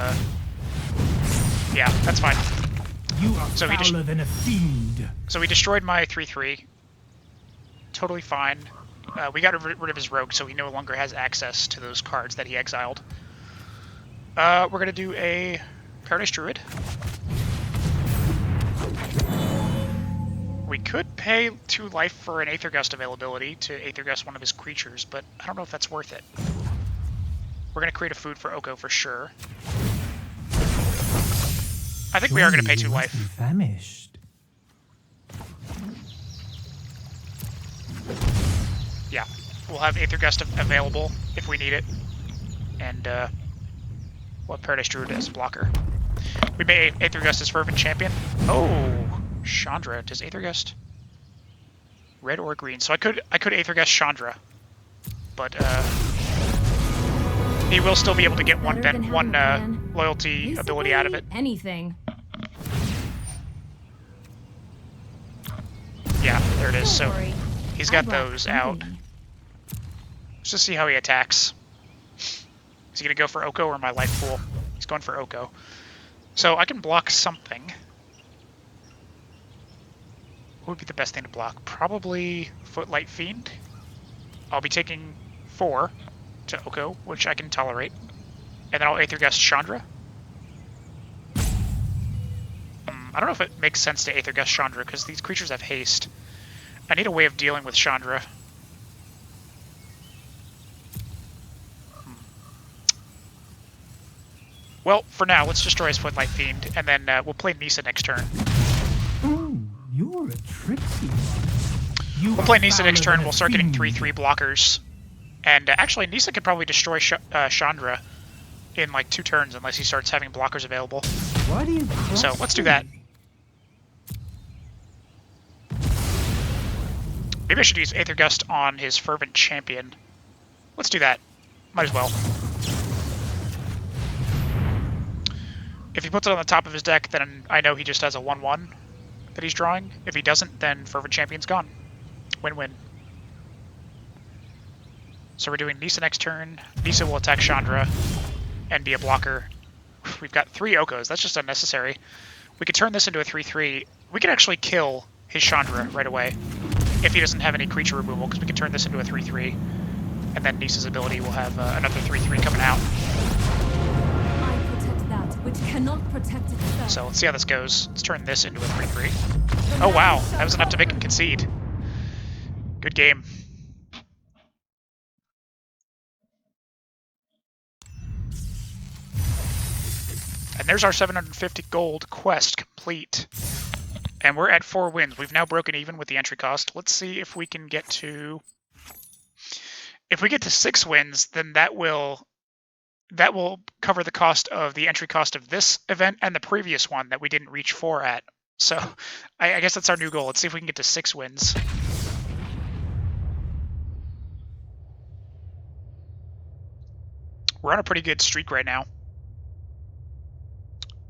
Yeah, that's fine. You are fouler than a fiend. So he destroyed my 3/3. Totally fine. We got rid of his rogue, so he no longer has access to those cards that he exiled. We're going to do a Paradise Druid. We could pay 2 life for an Aether Gust availability to Aether Gust one of his creatures, but I don't know if that's worth it. We're going to create a food for Oko for sure. I think we are going to pay 2 life. Famished. Yeah, we'll have Aether Gust available if we need it. And we'll have Paradise Druid as a blocker. We made Aether Gust as Fervent Champion. Oh, Chandra. Does Aether Gust red or green? So I could Aether Gust Chandra, but he will still be able to get one loyalty ability out of it. Anything. Yeah, there it is. Don't So worry. he's I got brought those out. company. Let's just see how he attacks. Is he going to go for Oko or my life pool? He's going for Oko. So I can block something. What would be the best thing to block? Probably Footlight Fiend. I'll be taking 4 to Oko, which I can tolerate. And then I'll Aether Gust Chandra. I don't know if it makes sense to Aether Gust Chandra, because these creatures have haste. I need a way of dealing with Chandra. Well, for now, let's destroy his Footlight Fiend, and then we'll play Nisa next turn. Oh, you're a tricksy one. We'll play Nisa next turn, we'll start getting 3/3 blockers. And actually, Nisa could probably destroy Chandra in like 2 turns, unless he starts having blockers available. Why do you So, let's do that. Maybe I should use Aether Gust on his Fervent Champion. Let's do that. Might as well. If he puts it on the top of his deck, then I know he just has a 1/1 that he's drawing. If he doesn't, then Fervent Champion's gone. Win-win. So we're doing Nisa next turn. Nisa will attack Chandra and be a blocker. We've got 3 Okos. That's just unnecessary. We could turn this into a 3/3. We could actually kill his Chandra right away if he doesn't have any creature removal, because we can turn this into a 3/3. And then Nisa's ability will have another 3/3 coming out. I protect that which cannot protect itself. So let's see how this goes. Let's turn this into a 3/3. Oh wow, that was enough to make him concede. Good game. And there's our 750 gold quest complete. And we're at 4 wins. We've now broken even with the entry cost. Let's see if we can get to... If we get to 6 wins, then that will cover the cost of the entry cost of this event and the previous one that we didn't reach 4 at. So I guess that's our new goal. Let's see if we can get to 6 wins. We're on a pretty good streak right now.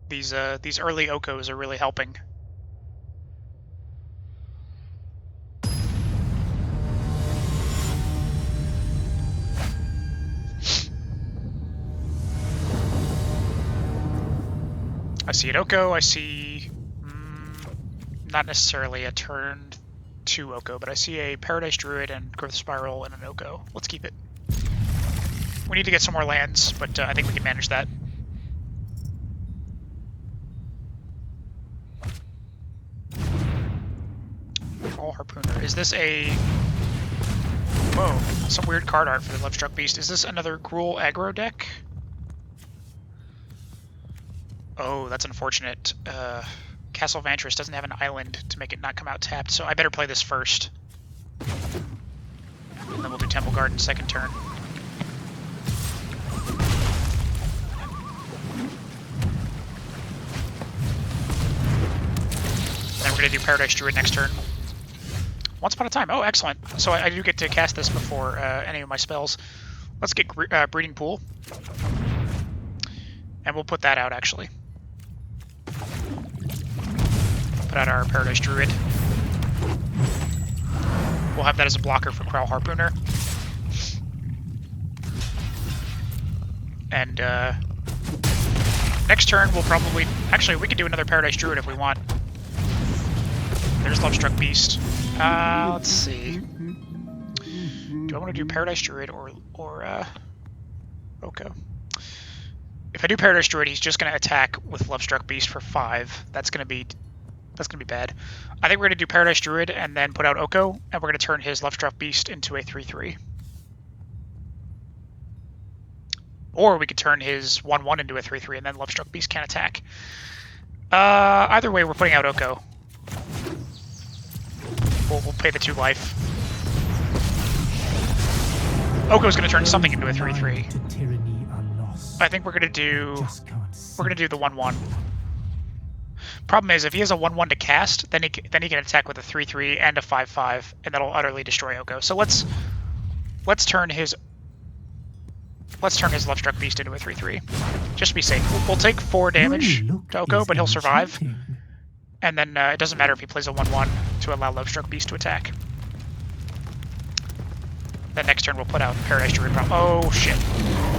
These early Okos are really helping. I see an Oko, I see not necessarily a turn 2 Oko, but I see a Paradise Druid and Growth Spiral and an Oko. Let's keep it. We need to get some more lands, but I think we can manage that. All Harpooner. Is this a... Whoa, some weird card art for the Lovestruck Beast. Is this another Gruul aggro deck? Oh, that's unfortunate. Castle Vantress doesn't have an island to make it not come out tapped, so I better play this first. And then we'll do Temple Garden second turn. Then we're going to do Paradise Druid next turn. Once Upon a Time. Oh, excellent. So I do get to cast this before any of my spells. Let's get Breeding Pool. And we'll put that out, actually. Put out our Paradise Druid. We'll have that as a blocker for Crow Harpooner. And next turn we'll probably... Actually, we could do another Paradise Druid if we want. There's Lovestruck Beast. Let's see. Do I want to do Paradise Druid or Oko? If I do Paradise Druid, he's just going to attack with Lovestruck Beast for 5. That's going to be bad. I think we're going to do Paradise Druid and then put out Oko, and we're going to turn his Lovestruck Beast into a 3/3. Or we could turn his 1/1 into a 3/3, and then Lovestruck Beast can't attack. Either way, we're putting out Oko. We'll pay the 2 life. Oko's going to turn something into a 3/3. I think we're going to do the 1/1. Problem is, if he has a 1/1 to cast, then he can attack with a 3/3 and a 5/5, and that'll utterly destroy Oko. So let's turn his Lovestruck Beast into a 3/3, just to be safe. We'll take 4 damage to Oko, but he'll survive. And then it doesn't matter if he plays a 1/1 to allow Lovestruck Beast to attack. Then next turn we'll put out Paradise Druid. Oh shit!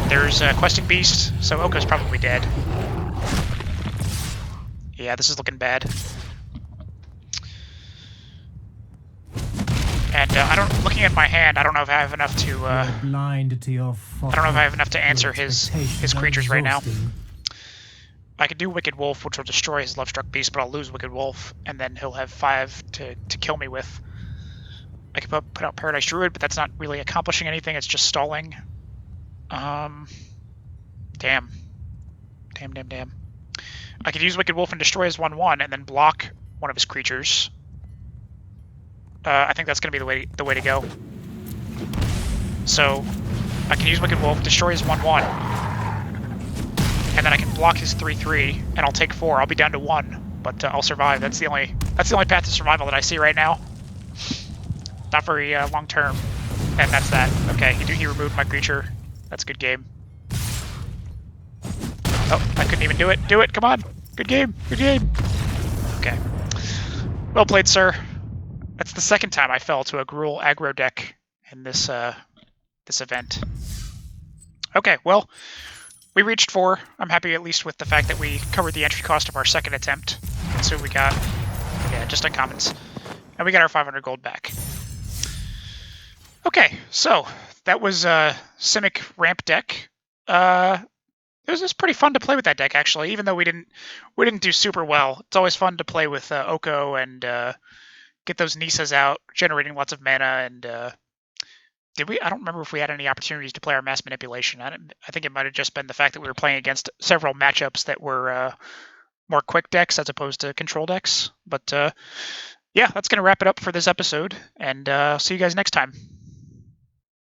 There's a Questing Beast, so Oko's probably dead. Yeah, this is looking bad. And looking at my hand, I don't know if I have enough to. I don't know if I have enough to answer his creatures right now. I could do Wicked Wolf, which will destroy his Lovestruck Beast, but I'll lose Wicked Wolf, and then he'll have 5 to kill me with. I could put out Paradise Druid, but that's not really accomplishing anything. It's just stalling. Damn. I could use Wicked Wolf and destroy his 1/1, and then block one of his creatures. I think that's going to be the way to go. So I can use Wicked Wolf, destroy his 1/1, and then I can block his 3/3, and I'll take 4. I'll be down to 1, but I'll survive. That's the only path to survival that I see right now. Not very long term, and that's that. Okay, he removed my creature. That's a good game. Oh, I couldn't even do it. Do it! Come on! Good game! Good game! Okay. Well played, sir. That's the second time I fell to a Gruul aggro deck in this event. Okay, well, we reached 4. I'm happy at least with the fact that we covered the entry cost of our second attempt. So we got, yeah, just uncommons. And we got our 500 gold back. Okay, so that was Simic ramp deck. It was pretty fun to play with that deck, actually, even though we didn't do super well. It's always fun to play with Oko and get those Nisas out, generating lots of mana. And did we? I don't remember if we had any opportunities to play our mass manipulation. I think it might have just been the fact that we were playing against several matchups that were more quick decks as opposed to control decks. But yeah, that's going to wrap it up for this episode, and see you guys next time.